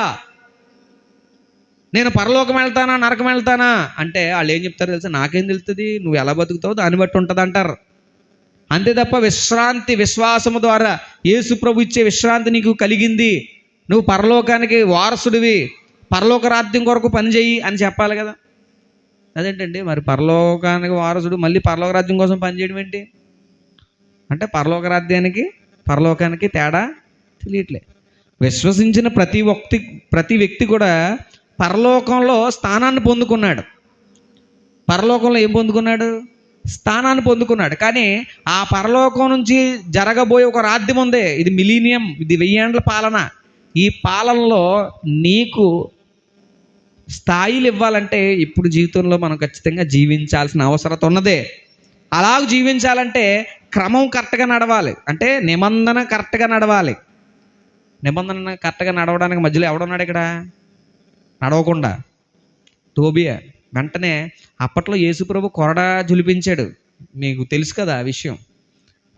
నేను పరలోకం వెళ్తానా నరకం వెళ్తానా అంటే వాళ్ళు ఏం చెప్తారో తెలుసా? నాకేం తెలుస్తుంది, నువ్వు ఎలా బతుకుతావు దాన్ని బట్టి ఉంటుంది అంటారు. అంతే తప్ప విశ్రాంతి విశ్వాసము ద్వారా యేసు ప్రభు ఇచ్చే విశ్రాంతి నీకు కలిగింది, నువ్వు పరలోకానికి వారసుడివి, పరలోక రాజ్యం కొరకు పనిచేయి అని చెప్పాలి కదా. అదేంటండి మరి పరలోకానికి వారసుడు మళ్ళీ పరలోక రాజ్యం కోసం పనిచేయడం ఏంటి అంటే? పరలోకానికి తేడా తెలియట్లే. విశ్వసించిన ప్రతి వ్యక్తి కూడా పరలోకంలో స్థానాన్ని పొందుకున్నాడు. పరలోకంలో ఏం పొందుకున్నాడు? స్థానాన్ని పొందుకున్నాడు. కానీ ఆ పరలోకం నుంచి జరగబోయే ఒక రాజ్యం ఉంది. ఇది మిలీనియం, ఇది 1000 ఏండ్ల పాలన. ఈ పాలనలో నీకు స్థాయిలు ఇవ్వాలంటే ఇప్పుడు జీవితంలో మనం ఖచ్చితంగా జీవించాల్సిన అవసరం ఉన్నదే. అలాగ జీవించాలంటే క్రమం కరెక్ట్గా నడవాలి. అంటే నిబంధన కరెక్ట్గా నడవాలి. నిబంధన కరెక్ట్గా నడవడానికి మధ్యలో ఎవడున్నాడు ఇక్కడ? నడవకుండా టోబియా. వెంటనే అప్పట్లో యేసుప్రభు కొరడా జులిపించాడు. మీకు తెలుసు కదా ఆ విషయం.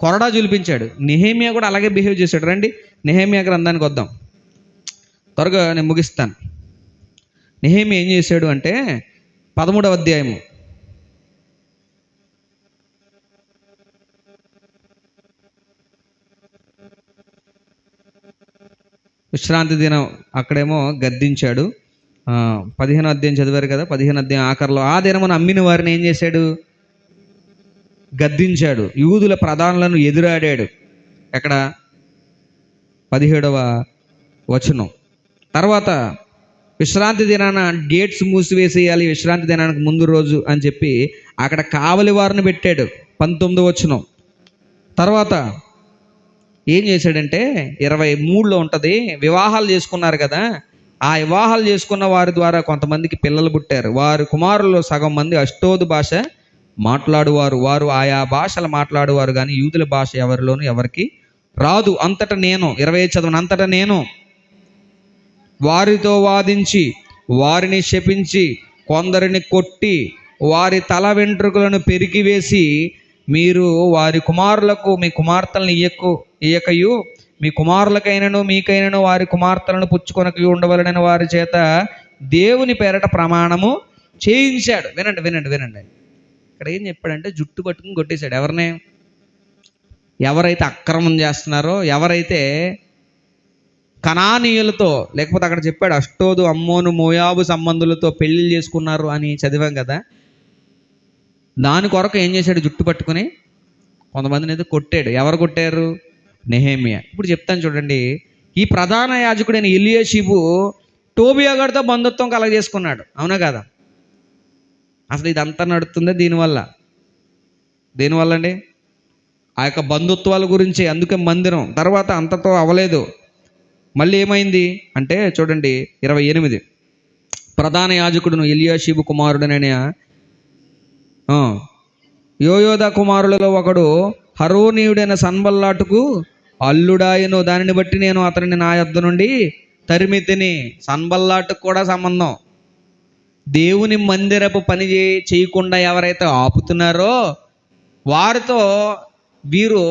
కొరడా జులిపించాడు. నెహెమ్యా కూడా అలాగే బిహేవ్ చేశాడు. రండి నెహెమ్యా గ్రంథానికి వద్దాం. త్వరగా నేను ముగిస్తాను. నెహెమ్యా ఏం చేశాడు అంటే 13వ అధ్యాయము విశ్రాంతి దినం అక్కడేమో గద్దించాడు. 15వ అధ్యాయం చదివారు కదా. 15వ అధ్యాయం ఆఖరిలో ఆ దినమున అమ్మిన వారిని ఏం చేశాడు? గద్దించాడు. యూదుల ప్రధానులను ఎదురాడాడు. ఎక్కడ? 17వ వచనం. తర్వాత విశ్రాంతి దినాన గేట్స్ మూసివేసేయాలి, విశ్రాంతి దినానికి ముందు రోజు అని చెప్పి అక్కడ కావలి వారిని పెట్టాడు. 19వ వచనం. తర్వాత ఏం చేశాడంటే 23లో ఉంటుంది, వివాహాలు చేసుకున్నారు కదా. ఆ వివాహాలు చేసుకున్న వారి ద్వారా కొంతమందికి పిల్లలు పుట్టారు. వారి కుమారుల్లో సగం మంది అష్టోదు భాష మాట్లాడువారు. వారు ఆయా భాషలు మాట్లాడువారు, కానీ యూదుల భాష ఎవరికి రాదు. అంతటా నేను 25 చదవను. అంతటా నేను వారితో వాదించి వారిని శపించి కొందరిని కొట్టి వారి తల వెంట్రుకలను పెరికివేసి, మీరు వారి కుమారులకు మీ కుమార్తెలను ఇయ్యకయు మీ కుమారులకైనను మీకైనను వారి కుమార్తెలను పుచ్చుకొనక ఉండవలనని వారి చేత దేవుని పేరట ప్రమాణము చేయించాడు. వినండి. ఇక్కడ ఏం చెప్పాడంటే జుట్టు పట్టుకుని కొట్టేశాడు. ఎవరిని? ఎవరైతే అక్రమం చేస్తున్నారో, ఎవరైతే కనానీయులతో, లేకపోతే అక్కడ చెప్పాడు అష్టోదు అమ్మోను మోయాబు సంబంధులతో పెళ్లి చేసుకున్నారు అని చదివాం కదా. దాని కొరకు ఏం చేశాడు? జుట్టు పట్టుకుని కొంతమందిని అయితే కొట్టాడు. ఎవరు కొట్టారు? నెహెమ్యా. ఇప్పుడు చెప్తాను చూడండి. ఈ ప్రధాన యాజకుడైన ఎలీయాషీబు టోబియా గారితో బంధుత్వం కలగజేసుకున్నాడు. అవునా కదా? అసలు ఇదంతా నడుస్తుంది దేనివల్ల అండి? ఆ యొక్క బంధుత్వాల గురించి. అందుకే మందిరం తర్వాత అంతతో అవలేదు. మళ్ళీ ఏమైంది అంటే చూడండి 28. ప్రధాన యాజకుడును ఎలీయాషీబు కుమారుడనైన యోయోదా కుమారులలో ఒకడు హరోనీయుడైన సన్బల్లాటుకు అల్లుడాయను. దానిని బట్టి నేను అతనిని నా యొద్ద నుండి తరిమితిని. సన్బల్లాటుకు కూడా సంబంధం. దేవుని మందిరపు పని చేయకుండా ఎవరైతే ఆపుతున్నారో వారితో వీరు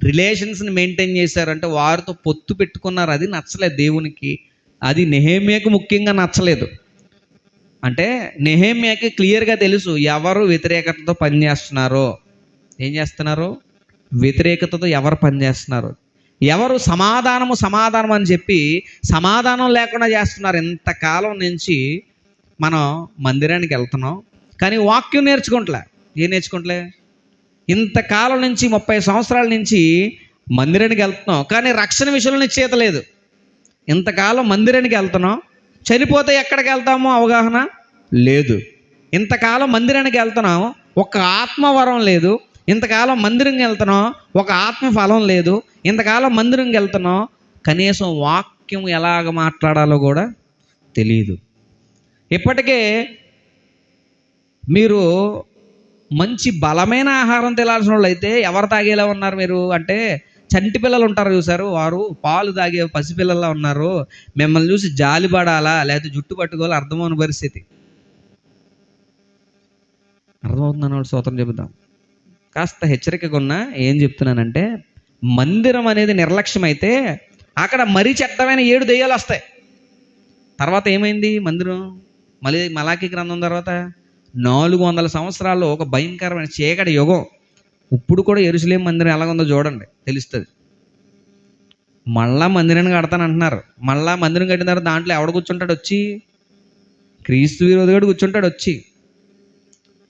రిలేషన్స్ని మెయింటైన్ చేశారంటే వారితో పొత్తు పెట్టుకున్నారు. అది నచ్చలేదు దేవునికి. అది నెహెమ్యాకు ముఖ్యంగా నచ్చలేదు. అంటే నెహెమ్యాకి క్లియర్గా తెలుసు ఎవరు వ్యతిరేకతతో పనిచేస్తున్నారో. ఏం చేస్తున్నారు? వ్యతిరేకతతో ఎవరు పనిచేస్తున్నారు, ఎవరు సమాధానం అని చెప్పి సమాధానం లేకుండా చేస్తున్నారు. ఇంతకాలం నుంచి మనం మందిరానికి వెళ్తున్నాం, కానీ వాక్యం నేర్చుకుంటలే. ఏం నేర్చుకుంటలే? ఇంతకాలం నుంచి 30 సంవత్సరాల నుంచి మందిరానికి వెళ్తున్నాం, కానీ రక్షణ విషయంలో నిశ్చయిత లేదు. ఇంతకాలం మందిరానికి వెళ్తున్నాం, చనిపోతే ఎక్కడికి వెళ్తామో అవగాహన లేదు. ఇంతకాలం మందిరానికి వెళ్తున్నాం, ఒక ఆత్మవరం లేదు. ఇంతకాలం మందిరంకి వెళ్తున్నాం, ఒక ఆత్మ ఫలం లేదు. ఇంతకాలం మందిరంకి వెళ్తున్నాం, కనీసం వాక్యం ఎలాగ మాట్లాడాలో కూడా తెలియదు. ఇప్పటికే మీరు మంచి బలమైన ఆహారం తినాల్సిన వాళ్ళు అయితే ఎవరు తాగేలా ఉన్నారు మీరు అంటే, చంటి పిల్లలు ఉంటారు చూసారు, వారు పాలు తాగే పసిపిల్లల్లా ఉన్నారు. మిమ్మల్ని చూసి జాలిపడాలా లేకపోతే జుట్టు పట్టుకోవాలా అర్థమవుని పరిస్థితి. అర్థమవుతుందని వాళ్ళు స్తోత్రం చెబుతాం. కాస్త హెచ్చరికగా ఉన్నా ఏం చెప్తున్నానంటే, మందిరం అనేది నిర్లక్ష్యం అయితే అక్కడ మరీ చెడ్డమైన 7 దెయ్యాలు వస్తాయి. తర్వాత ఏమైంది మందిరం? మళ్ళీ మలాకీ గ్రంథం తర్వాత 400 సంవత్సరాల్లో ఒక భయంకరమైన చీకటి యుగం. ఇప్పుడు కూడా యెరూషలేము మందిరం ఎలాగుందో చూడండి, తెలుస్తుంది. మళ్ళా మందిరాన్ని కడతానంటున్నారు. మళ్ళా మందిరం కట్టిన తర్వాత దాంట్లో ఎవడు కూర్చుంటాడు వచ్చి? క్రీస్తు విరోధిగాడు కూర్చుంటాడు వచ్చి.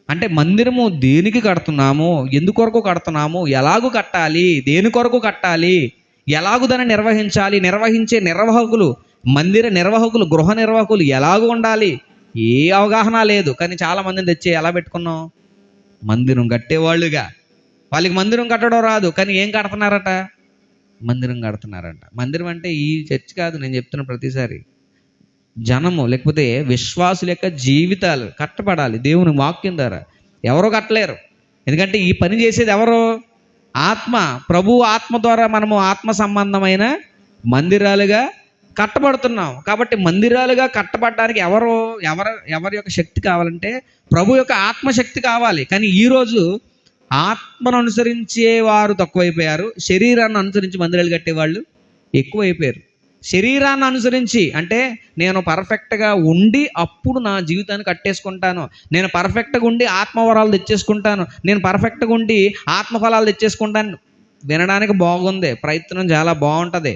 అంటే మందిరము దేనికి కడుతున్నాము, ఎందుకొరకు కడుతున్నాము, ఎలాగూ కట్టాలి, దేని కొరకు కట్టాలి, ఎలాగూ దాన్ని నిర్వహించాలి, నిర్వహించే నిర్వాహకులు, మందిర నిర్వాహకులు, గృహ నిర్వాహకులు ఎలాగూ ఉండాలి, ఏ అవగాహన లేదు. కానీ చాలా మందిని తెచ్చి ఎలా పెట్టుకున్నాం? మందిరం కట్టేవాళ్ళుగా. వాళ్ళకి మందిరం కట్టడం రాదు, కానీ ఏం కడుతున్నారట? మందిరం కడుతున్నారంట. మందిరం అంటే ఈ చర్చ్ కాదు, నేను చెప్తున్న ప్రతిసారి జనము లేకపోతే విశ్వాసుల యొక్క జీవితాలు కట్టబడాలి దేవుని వాక్యం ద్వారా. ఎవరో కట్టలేరు, ఎందుకంటే ఈ పని చేసేది ఎవరో? ఆత్మ. ప్రభు ఆత్మ ద్వారా మనము ఆత్మ సంబంధమైన మందిరాలుగా కట్టబడుతున్నాం. కాబట్టి మందిరాలుగా కట్టబడడానికి ఎవరి యొక్క శక్తి కావాలంటే ప్రభు యొక్క ఆత్మశక్తి కావాలి. కానీ ఈరోజు ఆత్మను అనుసరించే వారు తక్కువైపోయారు, శరీరాన్ని అనుసరించి మందిరాలు కట్టేవాళ్ళు ఎక్కువైపోయారు. శరీరాన్ని అనుసరించి అంటే నేను పర్ఫెక్ట్గా ఉండి అప్పుడు నా జీవితాన్ని కట్టేసుకుంటాను, నేను పర్ఫెక్ట్గా ఉండి ఆత్మవరాలు తెచ్చేసుకుంటాను, నేను పర్ఫెక్ట్గా ఉండి ఆత్మఫలాలు తెచ్చేసుకుంటాను. వినడానికి బాగుంది, ప్రయత్నం చాలా బాగుంటుంది,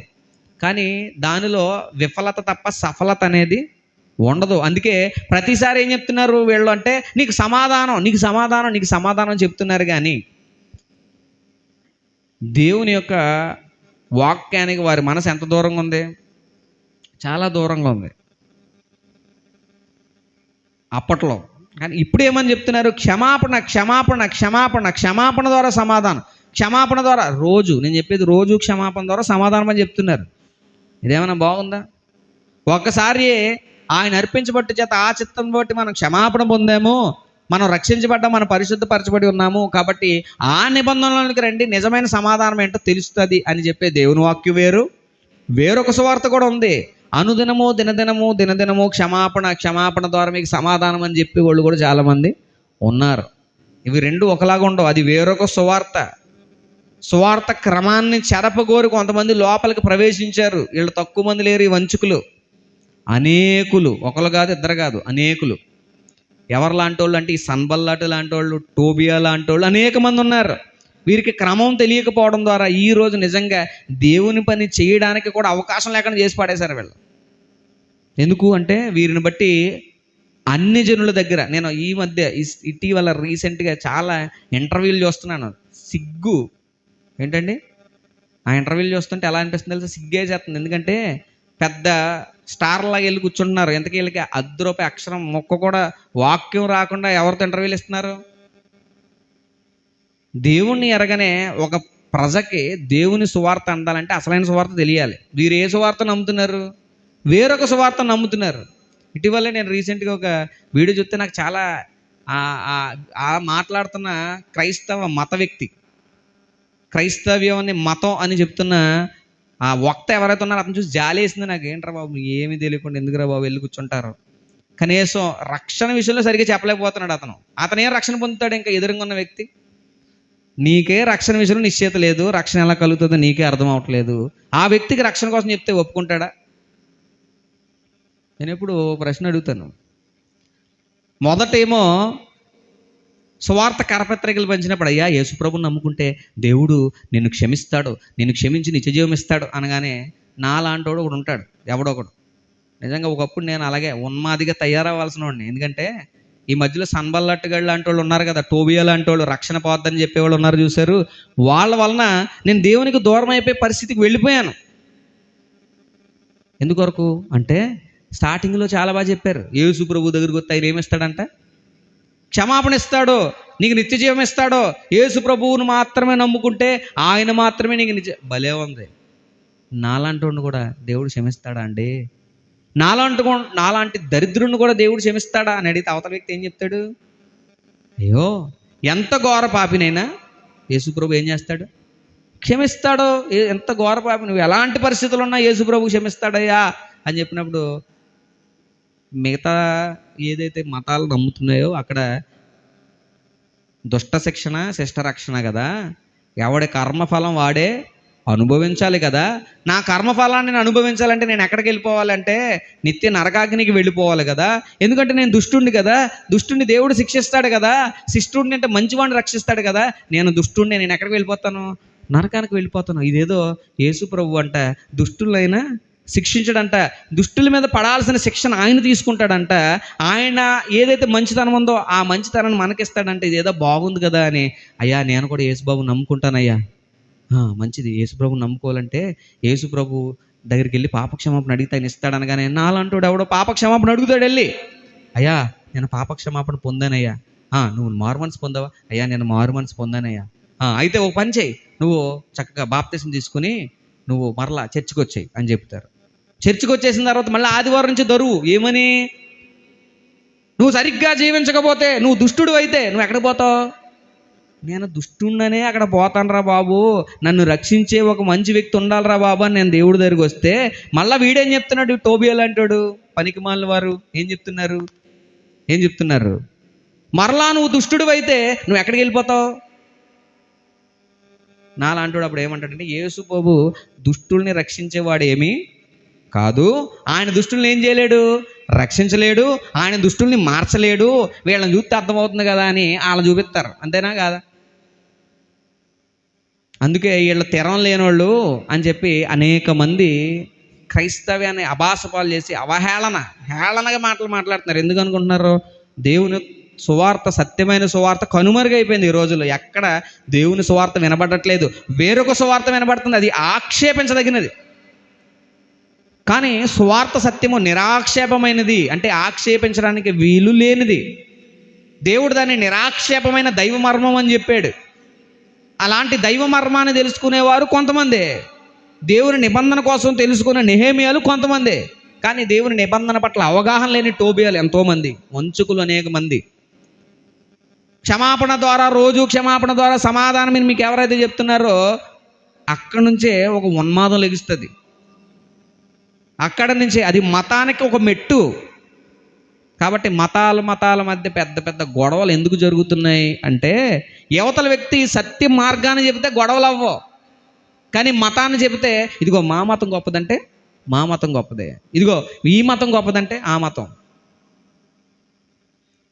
కానీ దానిలో విఫలత తప్ప సఫలత అనేది ఉండదు. అందుకే ప్రతిసారి ఏం చెప్తున్నారు వీళ్ళు అంటే, నీకు సమాధానం చెప్తున్నారు, కానీ దేవుని యొక్క వాక్యానికి వారి మనసు ఎంత దూరంగా ఉంది? చాలా దూరంగా ఉంది అప్పట్లో. కానీ ఇప్పుడు ఏమని చెప్తున్నారు? క్షమాపణ ద్వారా సమాధానం, క్షమాపణ ద్వారా రోజు, నేను చెప్పేది రోజు క్షమాపణ ద్వారా సమాధానం అని చెప్తున్నారు. ఇదేమైనా బాగుందా? ఒక్కసారి ఆయన అర్పించబట్టి చేత ఆ చిత్తం బట్టి మనం క్షమాపణ పొందాము, మనం రక్షించబడ్డాం, మనం పరిశుద్ధపరచబడి ఉన్నాము, కాబట్టి ఆ నిబంధనలోనికి రండి, నిజమైన సమాధానం ఏంటో తెలుస్తుంది అని చెప్పే దేవుని వాక్యం వేరు. వేరొక సువార్త కూడా ఉంది, అనుదినము దినదినము క్షమాపణ ద్వారా మీకు సమాధానం అని చెప్పే వాళ్ళు కూడా చాలామంది ఉన్నారు. ఇవి రెండు ఒకలాగా ఉండవు, అది వేరొక సువార్త క్రమాన్ని చెరపగోరు కొంతమంది లోపలికి ప్రవేశించారు. వీళ్ళు తక్కువ మంది లేరు, ఈ వంచుకులు అనేకులు, ఒకరు కాదు ఇద్దరు కాదు, అనేకులు. ఎవరు లాంటి వాళ్ళు అంటే ఈ సన్బల్లాట్ లాంటి వాళ్ళు, టోబియా లాంటి వాళ్ళు అనేక మంది ఉన్నారు. వీరికి క్రమం తెలియకపోవడం ద్వారా ఈరోజు నిజంగా దేవుని పని చేయడానికి కూడా అవకాశం లేకుండా చేసి పడేశారు వీళ్ళు. ఎందుకు అంటే వీరిని బట్టి అన్ని జనుల దగ్గర, నేను ఈ మధ్య ఇటీవల రీసెంట్గా చాలా ఇంటర్వ్యూలు చూస్తున్నాను, సిగ్గు ఏంటండి ఆ ఇంటర్వ్యూలు చూస్తుంటే ఎలా అనిపిస్తుంది తెలుసా? సిగ్గే చేస్తుంది. ఎందుకంటే పెద్ద స్టార్లాగా వెళ్ళి కూర్చుంటున్నారు, ఎంతకీ వీళ్ళకి రూపాయి అక్షరం మొక్క కూడా వాక్యం రాకుండా ఎవరితో ఇంటర్వ్యూలు ఇస్తున్నారు? దేవుణ్ణి ఎరగనే ఒక ప్రజకి దేవుని సువార్త అందాలంటే అసలైన సువార్త తెలియాలి. వీరు ఏ సువార్త నమ్ముతున్నారు? వేరొక సువార్త నమ్ముతున్నారు. ఇటీవలే నేను రీసెంట్గా ఒక వీడియో చూస్తే నాకు చాలా మాట్లాడుతున్న క్రైస్తవ మత వ్యక్తి, క్రైస్తవ్యం అనే మతం అని చెప్తున్న ఆ వక్త ఎవరైతే ఉన్నారో అతను చూసి జాలేసింది నాకు. ఏంట్రా బాబు, ఏమీ తెలియకుండా ఎందుకురా బాబు వెళ్ళి కూర్చుంటారు? కనీసం రక్షణ విషయంలో సరిగ్గా చెప్పలేకపోతున్నాడు అతను ఏం రక్షణ పొందుతాడు? ఇంకా ఎదురుగా ఉన్న వ్యక్తి, నీకే రక్షణ విషయంలో నిశ్చయిత లేదు, రక్షణ ఎలా కలుగుతుందో నీకే అర్థం అవట్లేదు, ఆ వ్యక్తికి రక్షణ కోసం చెప్తే ఒప్పుకుంటాడా? నేను ఎప్పుడు ప్రశ్న అడుగుతాను, మొదటేమో సువార్త కరపత్రికలు పంచినప్పుడు, అయ్యా యేసుప్రభుని నమ్ముకుంటే దేవుడు నిన్ను క్షమిస్తాడు, నిన్ను క్షమించి నిత్యజీవం ఇస్తాడు అనగానే నాలాంటోడు ఒకడు ఉంటాడు, ఎవడో ఒకడు. నిజంగా ఒకప్పుడు నేను అలాగే ఉన్మాదిగా తయారవ్వాల్సిన వాడిని. ఎందుకంటే ఈ మధ్యలో సన్బల్లట్టుగాళ్ళు లాంటి వాళ్ళు ఉన్నారు కదా, టోబియా లాంటి వాళ్ళు, రక్షణ పోద్దని చెప్పేవాళ్ళు ఉన్నారు చూశారు. వాళ్ళ వలన నేను దేవునికి దూరం అయిపోయే పరిస్థితికి వెళ్ళిపోయాను. ఎందుకొరకు అంటే స్టార్టింగ్లో చాలా బాగా చెప్పారు, యేసు ప్రభు దగ్గరికి వస్తే ఆయన ఏమిస్తాడంట? క్షమాపణ ఇస్తాడు, నీకు నిత్య జీవం ఇస్తాడు. యేసు ప్రభువును మాత్రమే నమ్ముకుంటే ఆయన మాత్రమే నీకు భలే ఉంది. నాలాంటి కూడా దేవుడు క్షమిస్తాడా అండి? నాలాంటి దరిద్రుని కూడా దేవుడు క్షమిస్తాడా అని అడిగితే అవతల వ్యక్తి ఏం చెప్తాడు? అయ్యో ఎంత ఘోర పాపినైనా యేసుప్రభు ఏం చేస్తాడు? క్షమిస్తాడు. ఎంత ఘోర పాపి, నువ్వు ఎలాంటి పరిస్థితులు ఉన్నా యేసుప్రభు క్షమిస్తాడయ్యా అని చెప్పినప్పుడు మిగతా ఏదైతే మతాలు నమ్ముతున్నాయో అక్కడ దుష్ట శిక్షణ శిష్ట రక్షణ కదా. ఎవడి కర్మఫలం వాడే అనుభవించాలి కదా. నా కర్మఫలాన్ని నేను అనుభవించాలంటే నేను ఎక్కడికి వెళ్ళిపోవాలంటే నిత్య నరకాగ్నికి వెళ్ళిపోవాలి కదా. ఎందుకంటే నేను దుష్టుణ్ణి కదా, దుష్టుణ్ణి దేవుడు శిక్షిస్తాడు కదా. శిష్టుడిని అంటే మంచివాడిని రక్షిస్తాడు కదా. నేను దుష్టుణ్ణి, నేను ఎక్కడికి వెళ్ళిపోతాను? నరకానికి వెళ్ళిపోతాను. ఇదేదో యేసు ప్రభు అంట దుష్టులైనా శిక్షించడంట, దుష్టుల మీద పడాల్సిన శిక్షణ ఆయన తీసుకుంటాడంట. ఆయన ఏదైతే మంచితనం ఉందో ఆ మంచితనాన్ని మనకిస్తాడంటే ఇదేదో బాగుంది కదా అని. అయ్యా నేను కూడా యేసుబాబు నమ్ముకుంటానయ్యా. మంచిది, యేసుప్రభు నమ్ముకోవాలంటే యేసుప్రభు దగ్గరికి వెళ్ళి పాపక్షమాపణ అడిగితే ఆయన ఇస్తాడనగానే నాలంటోడు ఎవడో పాపక్షమాపణ అడుగుతాడు వెళ్ళి, అయ్యా నేను పాపక్షమాపణ పొందానయ్యా. నువ్వు మారు మనసు పొందావా? అయ్యా నేను మారు మనసు పొందానయ్యా. అయితే ఒక పని చేయి, నువ్వు చక్కగా బాప్తిసం తీసుకుని నువ్వు మరలా చర్చికి వచ్చేయి అని చెప్తారు. చర్చికి వచ్చేసిన తర్వాత మళ్ళీ ఆదివారం నుంచి దరువు ఏమని, నువ్వు సరిగ్గా జీవించకపోతే, నువ్వు దుష్టుడు అయితే నువ్వు ఎక్కడికి పోతావు? నేను దుష్టుండనే అక్కడ పోతాను రా బాబు, నన్ను రక్షించే ఒక మంచి వ్యక్తి ఉండాలిరా బాబు అని నేను దేవుడి దగ్గరికి వస్తే మళ్ళీ వీడేం చెప్తున్నాడు? టోబియా లాంటాడు, పనికిమాలిన వారు ఏం చెప్తున్నారు? మరలా నువ్వు దుష్టుడు అయితే నువ్వు ఎక్కడికి వెళ్ళిపోతావు? నాలాంటోడు అప్పుడు ఏమంటాడంటే యేసు ప్రభు దుష్టుల్ని రక్షించేవాడు ఏమీ కాదు, ఆయన దుష్టుల్ని ఏం చేయలేడు? రక్షించలేడు, ఆయన దుష్టుల్ని మార్చలేడు. వీళ్ళని చూస్తే అర్థమవుతుంది కదా అని వాళ్ళని చూపిస్తారు, అంతేనా కాదా? అందుకే వీళ్ళు తెరం లేనోళ్ళు అని చెప్పి అనేక మంది క్రైస్తవ్యాన్ని అభాసపాలు చేసి హేళనగా మాట్లాడుతున్నారు. ఎందుకు అనుకుంటున్నారు? దేవుని సువార్త, సత్యమైన సువార్త కనుమరుగైపోయింది ఈ రోజుల్లో. ఎక్కడ దేవుని సువార్త వినబడట్లేదు, వేరొక సువార్త వినబడుతుంది, అది ఆక్షేపించదగినది. కానీ సువార్త సత్యము నిరాక్షేపమైనది, అంటే ఆక్షేపించడానికి వీలు లేనిది. దేవుడు దాన్ని నిరాక్షేపమైన దైవ మర్మం అని చెప్పాడు. అలాంటి దైవ మర్మాన్ని తెలుసుకునేవారు కొంతమంది, దేవుని నిబంధన కోసం తెలుసుకునే నెహెమ్యాలు కొంతమంది. కానీ దేవుని నిబంధన పట్ల అవగాహన లేని టోబియాలు ఎంతోమంది, వంచుకులు అనేక మంది. క్షమాపణ ద్వారా, రోజు క్షమాపణ ద్వారా సమాధానం మీకు ఎవరైతే చెప్తున్నారో అక్కడి నుంచే ఒక ఉన్మాదం లెగుస్తుంది. అక్కడ నుంచి అది మతానికి ఒక మెట్టు. కాబట్టి మతాల మధ్య పెద్ద పెద్ద గొడవలు ఎందుకు జరుగుతున్నాయి అంటే, యువతల వ్యక్తి సత్య మార్గాన్ని చెబితే గొడవలు అవ్వవు, కానీ మతాన్ని చెబితే ఇదిగో మా మతం గొప్పదంటే మా మతం గొప్పదే, ఇదిగో ఈ మతం గొప్పదంటే ఆ మతం.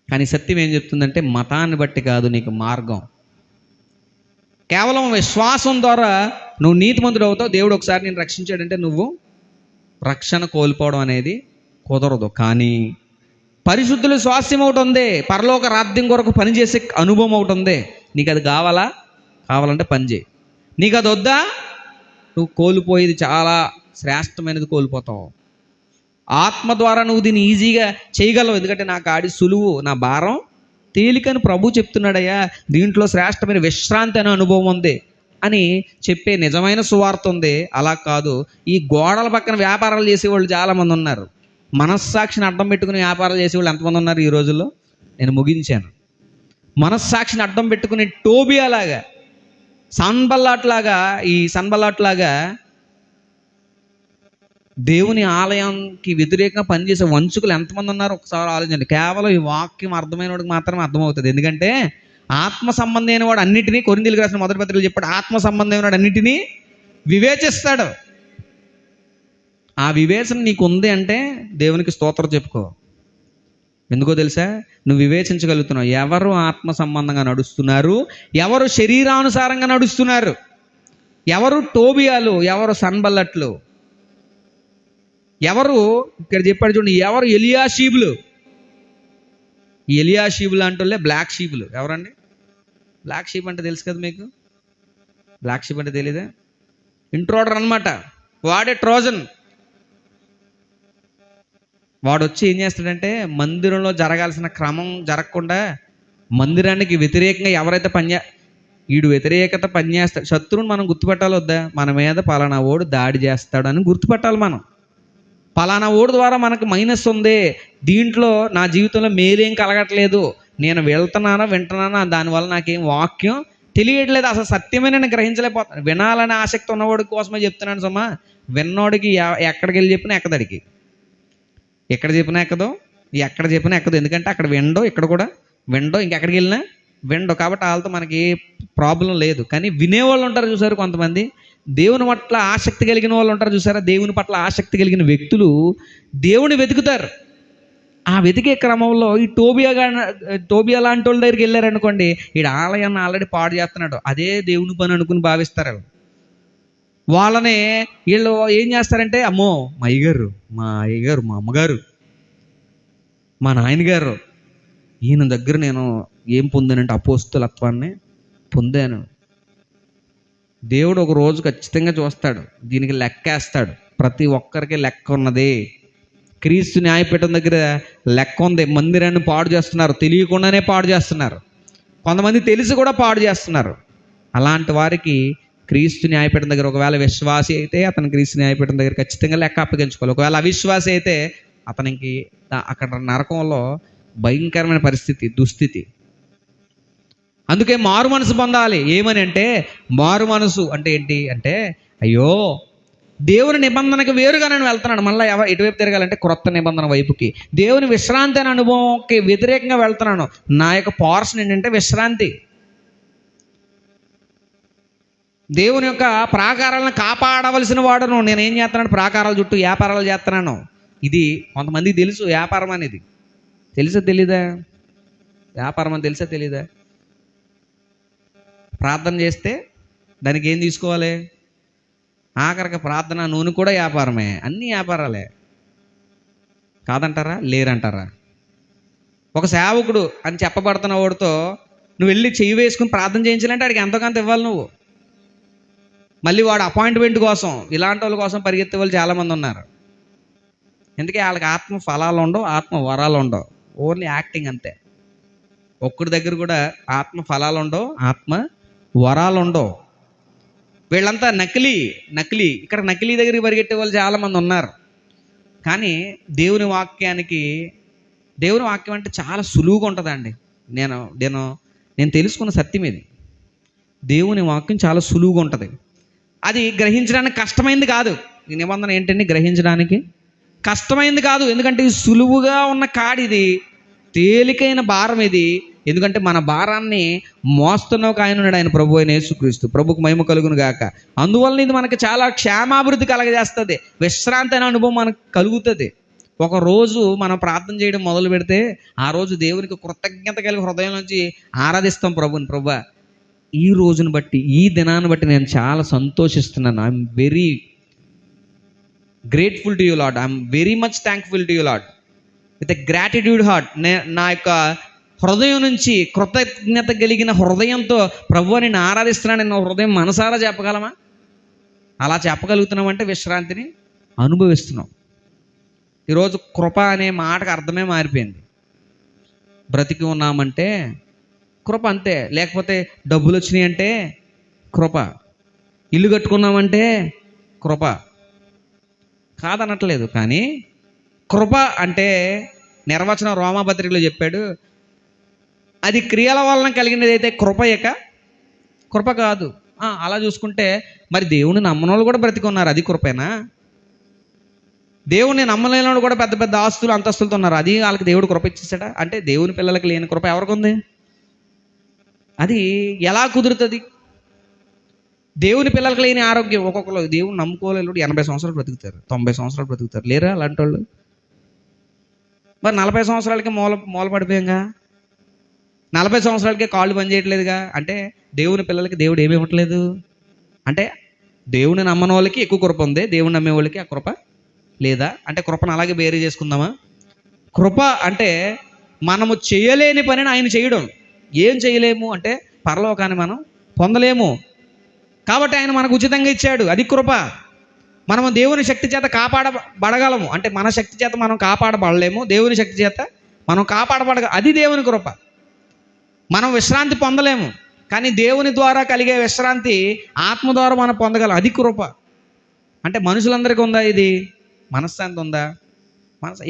కానీ సత్యం ఏం చెప్తుందంటే మతాన్ని బట్టి కాదు నీకు మార్గం. కేవలం విశ్వాసం ద్వారా నువ్వు నీతిమంతుడు అవుతావు, దేవుడు ఒకసారి నేను రక్షించాడంటే నువ్వు రక్షణ కోల్పోవడం అనేది కుదరదు. కానీ పరిశుద్ధుల స్వాస్థ్యం ఒకటి ఉంది, పరలోక రాజ్యం కొరకు పనిచేసే అనుభవం ఒకటి ఉంది. నీకు అది కావాలంటే పని చేయి. నీకు అది వద్దా, నువ్వు కోల్పోయేది చాలా శ్రేష్టమైనది కోల్పోతావు. ఆత్మ ద్వారా నువ్వు దీన్ని ఈజీగా చేయగలవు, ఎందుకంటే నా కాడి సులువు, నా భారం తేలికని ప్రభు చెప్తున్నాడయ్యా. దీంట్లో శ్రేష్టమైన విశ్రాంతి అనే అనుభవం ఉంది అని చెప్పే నిజమైన సువార్త ఉంది. అలా కాదు, ఈ గోడల పక్కన వ్యాపారాలు చేసేవాళ్ళు చాలామంది ఉన్నారు. మనస్సాక్షిని అడ్డం పెట్టుకుని వ్యాపారాలు చేసేవాళ్ళు ఎంతమంది ఉన్నారు ఈ రోజుల్లో? నేను ముగించాను. మనస్సాక్షిని అడ్డం పెట్టుకుని టోబియాలాగా, సన్బల్లాట్లాగా దేవుని ఆలయానికి వ్యతిరేకంగా పనిచేసే వంచుకులు ఎంతమంది ఉన్నారు ఒకసారి ఆలోచించండి. కేవలం ఈ వాక్యం అర్థమైన వాడికి మాత్రమే అర్థమవుతుంది. ఎందుకంటే ఆత్మ సంబంధమైన వాడు అన్నిటినీ, కొరింథీయులకు రాసిన మొదటి పత్రికలో చెప్పాడు, ఆత్మ సంబంధమైన వాడు అన్నిటినీ వివేచిస్తాడు. ఆ వివేచన నీకు ఉంది అంటే దేవునికి స్తోత్రం చెప్పుకో. ఎందుకో తెలుసా? నువ్వు వివేచించగలుగుతున్నావు ఎవరు ఆత్మ సంబంధంగా నడుస్తున్నారు, ఎవరు శరీరానుసారంగా నడుస్తున్నారు, ఎవరు టోబియాలు, ఎవరు సన్బల్లట్లు, ఎవరు ఇక్కడ చెప్పాడు చూడండి, ఎవరు ఎలియాషీబులు. ఈ ఎలియాషీబులు అంటే బ్లాక్ షీపులు. ఎవరండి? బ్లాక్ షీప్ అంటే తెలుసు కదా మీకు? బ్లాక్ షీప్ అంటే తెలీదా? ఇంట్రోడర్ అనమాట. వాడే ట్రోజన్. వాడు వచ్చి ఏం చేస్తాడంటే మందిరంలో జరగాల్సిన క్రమం జరగకుండా మందిరానికి వ్యతిరేకంగా ఎవరైతే వీడు వ్యతిరేకత పనిచేస్తాడు. శత్రువుని మనం గుర్తుపెట్టాలి వద్దా? మన మీద పలానా ఓడు దాడి చేస్తాడు అని గుర్తుపెట్టాలి మనం. పలానా ఓడు ద్వారా మనకు మైనస్ ఉంది, దీంట్లో నా జీవితంలో మేలేం కలగట్లేదు, నేను వెళ్తున్నానా వింటున్నానా, దానివల్ల నాకేం వాక్యం తెలియట్లేదు, అసలు సత్యమే నేను గ్రహించలేకపోతాను. వినాలనే ఆసక్తి ఉన్నవాడి కోసమే చెప్తున్నాను సుమా. విన్నోడికి ఎక్కడికి వెళ్ళి చెప్పినా ఎక్కదడికి. ఎక్కడ చెప్పినా ఎక్కదు, ఎక్కడ చెప్పినా ఎక్కదు. ఎందుకంటే అక్కడ విండో, ఇక్కడ కూడా విండో, ఇంకెక్కడికి వెళ్ళినా విండో. కాబట్టి వాళ్ళతో మనకి ఏ ప్రాబ్లం లేదు. కానీ వినేవాళ్ళు ఉంటారు చూసారు కొంతమంది, దేవుని పట్ల ఆసక్తి కలిగిన వాళ్ళు ఉంటారు చూసారా, దేవుని పట్ల ఆసక్తి కలిగిన వ్యక్తులు దేవుని వెతుకుతారు. ఆ వెతికే క్రమంలో ఈ టోబియా లాంటి వాళ్ళ దగ్గరికి వెళ్ళారనుకోండి, ఈ ఆలయాన్ని ఆల్రెడీ పాడు చేస్తున్నాడు, అదే దేవుని పని అనుకుని భావిస్తారు. వాళ్ళని వీళ్ళు ఏం చేస్తారంటే, అమ్మో మా అయ్యగారు, మా అయ్యగారు, మా అమ్మగారు, మా నాయనగారు, ఈయన దగ్గర నేను ఏం పొందానంటే అపోస్తలత్వాన్ని పొందాను. దేవుడు ఒక రోజు ఖచ్చితంగా చూస్తాడు, దీనికి లెక్కేస్తాడు. ప్రతి ఒక్కరికి లెక్క ఉన్నది. క్రీస్తు న్యాయపీఠం దగ్గర లెక్క ఉంది. మందిరాన్ని పాడు చేస్తున్నారు, తెలియకుండానే పాడు చేస్తున్నారు. కొంతమంది తెలిసి కూడా పాడు చేస్తున్నారు. అలాంటి వారికి క్రీస్తు న్యాయపీఠం దగ్గర ఒకవేళ విశ్వాసి అయితే అతను క్రీస్తు న్యాయపీఠం దగ్గర ఖచ్చితంగా లెక్క అప్పగించుకోవాలి. ఒకవేళ అవిశ్వాసి అయితే అతనికి అక్కడ నరకంలో భయంకరమైన పరిస్థితి, దుస్థితి. అందుకే మారు మనసు పొందాలి. ఏమని అంటే, మారు మనసు అంటే ఏంటి అంటే, అయ్యో దేవుని నిబంధనకి వేరుగా నేను వెళ్తున్నాను, మళ్ళీ ఎటువైపు తిరగాలంటే క్రొత్త నిబంధన వైపుకి. దేవుని విశ్రాంతి అనే అనుభవంకి వ్యతిరేకంగా వెళ్తున్నాను. నా యొక్క పోర్షన్ ఏంటంటే విశ్రాంతి. దేవుని యొక్క ప్రాకారాలను కాపాడవలసిన వాడును. నేను ఏం చేస్తున్నాను? ప్రాకారాల చుట్టూ వ్యాపారాలు చేస్తున్నాను. ఇది కొంతమందికి తెలుసు వ్యాపారం అనేది. తెలుసా తెలీదా? వ్యాపారం అని తెలుసా తెలీదా? ప్రార్థన చేస్తే దానికి ఏం తీసుకోవాలి? ఆఖరికి ప్రార్థన నూనె కూడా వ్యాపారమే. అన్ని వ్యాపారాలే. కాదంటారా? లేరంటారా? ఒక సేవకుడు అని చెప్పబడుతున్న వాడితో నువ్వు వెళ్ళి చెయ్యి వేసుకుని ప్రార్థన చేయించాలంటే వాడికి ఎంతో కొంత ఇవ్వాలి నువ్వు. మళ్ళీ వాడు అపాయింట్మెంట్ కోసం, ఇలాంటి వాళ్ళ కోసం పరిగెత్తే వాళ్ళు చాలామంది ఉన్నారు. ఎందుకే? వాళ్ళకి ఆత్మ ఫలాలు ఉండవు, ఆత్మ వరాలు ఉండవు, ఓన్లీ యాక్టింగ్ అంతే. ఒక్కడి దగ్గర కూడా ఆత్మ ఫలాలు ఉండవు, ఆత్మ వరాలు ఉండవు. వీళ్ళంతా నకిలీ. ఇక్కడ నకిలీ దగ్గరికి పరిగెట్టే వాళ్ళు చాలామంది ఉన్నారు. కానీ దేవుని వాక్యం అంటే చాలా సులువుగా ఉంటుందండి. నేను తెలుసుకున్న సత్యం ఇది. దేవుని వాక్యం చాలా సులువుగా ఉంటుంది. అది గ్రహించడానికి కష్టమైంది కాదు. ఈ నిబంధన ఏంటండి? గ్రహించడానికి కష్టమైంది కాదు. ఎందుకంటే ఇది సులువుగా ఉన్న కాడిది, తేలికైన భారం ఇది. ఎందుకంటే మన భారాన్ని మోస్తున్న ఒక ఆయన ఉన్నాడు, ఆయన ప్రభు అయిన యేసుక్రీస్తు. ప్రభుకు మహిమ కలుగును గాక. అందువల్ల ఇది మనకి చాలా క్షేమాభివృద్ధి కలగజేస్తుంది, విశ్రాంతి అనే అనుభవం మనకు కలుగుతుంది. ఒక రోజు మనం ప్రార్థన చేయడం మొదలు పెడితే ఆ రోజు దేవునికి కృతజ్ఞత కలిగి హృదయం నుంచి ఆరాధిస్తాం ప్రభుని. ప్రభా, ఈ రోజును బట్టి, ఈ దినాన్ని బట్టి నేను చాలా సంతోషిస్తున్నాను. I'm very grateful to you lord, I'm very much thankful to you lord with a gratitude heart. నా యొక్క హృదయం నుంచి కృతజ్ఞత కలిగిన హృదయంతో ప్రభు నేను ఆరాధిస్తున్నాను నేను హృదయం మనసారా చెప్పగలమా? అలా చెప్పగలుగుతున్నామంటే విశ్రాంతిని అనుభవిస్తున్నాం. ఈరోజు కృప అనే మాటకు అర్థమే మారిపోయింది. బ్రతికి ఉన్నామంటే కృప అంతే. లేకపోతే డబ్బులు వచ్చినాయి అంటే కృప, ఇల్లు కట్టుకున్నామంటే కృప కాదనట్లేదు. కానీ కృప అంటే నిర్వచనం రోమాపత్రికలో చెప్పాడు, అది క్రియల వలన కలిగినదైతే కృప కాదు. అలా చూసుకుంటే మరి దేవుని నమ్మని వాళ్ళు కూడా బ్రతికున్నారు, అది కృపేనా? దేవుని నమ్మలేని వాళ్ళు కూడా పెద్ద పెద్ద ఆస్తులు అంతస్తులతో ఉన్నారు, అది వాళ్ళకి దేవుడు కృప ఇచ్చేసాడా? అంటే దేవుని పిల్లలకి లేని కృప ఎవరికి ఉంది? అది ఎలా కుదురుతుంది? దేవుని పిల్లలకి లేని ఆరోగ్యం, ఒక్కొక్కరు దేవుని నమ్ముకోలేడు 80 సంవత్సరాలు బ్రతుకుతారు, 90 సంవత్సరాలు బ్రతుకుతారు. లేరా అలాంటి వాళ్ళు? మరి 40 సంవత్సరాలకి మూల పడిపోయాంగా, 40 సంవత్సరాలకే కాళ్ళు పని చేయట్లేదుగా. అంటే దేవుని పిల్లలకి దేవుడు ఏమి ఇవ్వట్లేదు అంటే, దేవుని నమ్మని వాళ్ళకి ఎక్కువ కృప ఉంది, దేవుని నమ్మే వాళ్ళకి ఆ కృప లేదా అంటే కృపను అలాగే బేరీ చేసుకుందామా? కృప అంటే మనము చేయలేని పనిని ఆయన చేయడం. ఏం చేయలేము అంటే పరలోకాన్ని మనం పొందలేము, కాబట్టి ఆయన మనకు ఉచితంగా ఇచ్చాడు, అది కృప. మనము దేవుని శక్తి చేత కాపాడబడగలము అంటే మన శక్తి చేత మనం కాపాడబడలేము, దేవుని శక్తి చేత మనం అది దేవుని కృప. మనం విశ్రాంతి పొందలేము, కానీ దేవుని ద్వారా కలిగే విశ్రాంతి ఆత్మ ద్వారా మనం పొందగలం, అది కృప. అంటే మనుషులందరికీ ఉందా ఇది? మనశ్శాంతి ఉందా?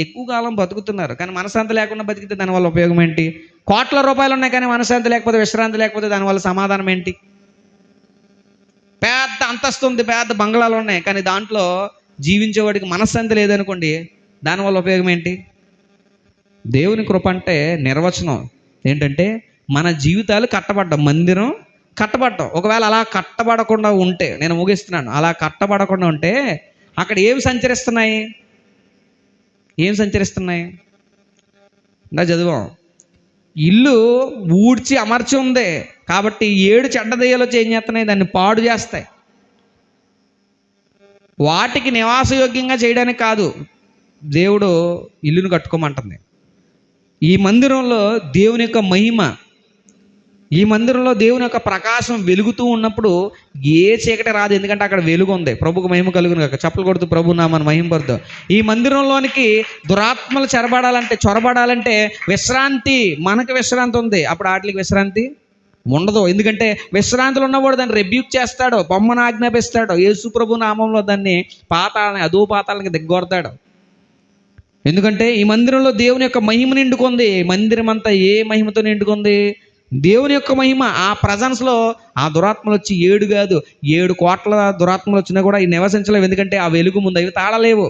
ఎక్కువ కాలం బతుకుతున్నారు, కానీ మనశ్శాంతి లేకుండా బతికితే దానివల్ల ఉపయోగం ఏంటి? కోట్ల రూపాయలు ఉన్నాయి, కానీ మనశ్శాంతి లేకపోతే, విశ్రాంతి లేకపోతే దానివల్ల సమాధానం ఏంటి? పెద్ద అంతస్తు ఉంది, పెద్ద బంగ్లాలు ఉన్నాయి, కానీ దాంట్లో జీవించేవాడికి మనశ్శాంతి లేదనుకోండి, దానివల్ల ఉపయోగం ఏంటి? దేవుని కృప అంటే నిర్వచనం ఏంటంటే మన జీవితాలు కట్టబడ్డం, మందిరం కట్టబడ్డం. ఒకవేళ అలా కట్టబడకుండా ఉంటే, నేను ముగిస్తున్నాను, అలా కట్టబడకుండా ఉంటే అక్కడ ఏమి సంచరిస్తున్నాయి? నా చదువాం, ఇల్లు ఊడ్చి అమర్చి ఉంది కాబట్టి 7 చెడ్డ దెయ్యాలు వచ్చి ఏం చేస్తున్నాయి? దాన్ని పాడు చేస్తాయి. వాటికి నివాసయోగ్యంగా చేయడానికి కాదు దేవుడు ఇల్లును కట్టుకోమంటుంది. ఈ మందిరంలో దేవుని యొక్క మహిమ, ఈ మందిరంలో దేవుని యొక్క ప్రకాశం వెలుగుతూ ఉన్నప్పుడు ఏ చీకటి రాదు, ఎందుకంటే అక్కడ వెలుగు ఉంది. ప్రభుకు మహిమ కలుగును కాక, చప్పలు కొడుతూ ప్రభు నామని మహిమపడుతూ. ఈ మందిరంలోనికి దురాత్మలు చొరబడాలంటే విశ్రాంతి, మనకి విశ్రాంతి ఉంది, అప్పుడు వాటికి విశ్రాంతి ఉండదు. ఎందుకంటే విశ్రాంతిలో ఉన్నవాడు దాన్ని రెబ్యూక్ చేస్తాడు, బొమ్మను ఆజ్ఞాపిస్తాడు, యేసు ప్రభు నామంలో దాన్ని అధోపాతాలకి దిగ్గొడతాడు. ఎందుకంటే ఈ మందిరంలో దేవుని యొక్క మహిమ నిండుకుంది. మందిరం అంతా ఏ మహిమతో నిండుకుంది? దేవుని యొక్క మహిమ. ఆ ప్రజెన్స్లో ఆ దురాత్మలు వచ్చి 7 కాదు 7 కోట్ల దురాత్మలు వచ్చినా కూడా ఈ నివసించలేవు, ఎందుకంటే ఆ వెలుగు ముందు అవి తాళలేవు.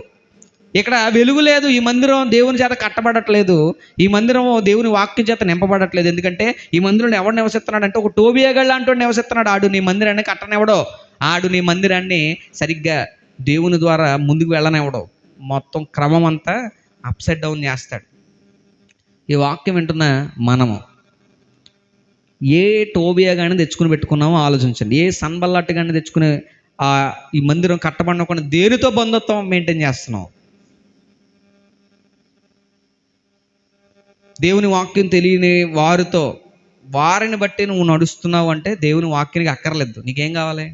ఇక్కడ వెలుగు లేదు, ఈ మందిరం దేవుని చేత కట్టబడట్లేదు, ఈ మందిరం దేవుని వాక్యం చేత నింపబడట్లేదు. ఎందుకంటే ఈ మందిరంలో ఎవడు నివసిస్తున్నాడు అంటే ఒక టోబియాగాళ్ళు అంటూ నివసిస్తున్నాడు. ఆడు నీ మందిరాన్ని కట్టనివ్వడో, ఆడు నీ మందిరాన్ని సరిగ్గా దేవుని ద్వారా ముందుకు వెళ్ళనివ్వడో, మొత్తం క్రమం అంతా అప్సైడ్ డౌన్ చేస్తాడు. ఈ వాక్యం వింటున్న మనము ఏ టోబియా కానీ తెచ్చుకుని పెట్టుకున్నామో ఆలోచించండి. ఏ సన్బల్లాట్ కానీ తెచ్చుకుని ఈ మందిరం కట్టబడకుండా దేనితో బంధుత్వం మెయింటైన్ చేస్తున్నావు? దేవుని వాక్యం తెలియని వారిని బట్టి నువ్వు నడుస్తున్నావు అంటే దేవుని వాక్యానికి అక్కర్లేదు. నీకేం కావాలి?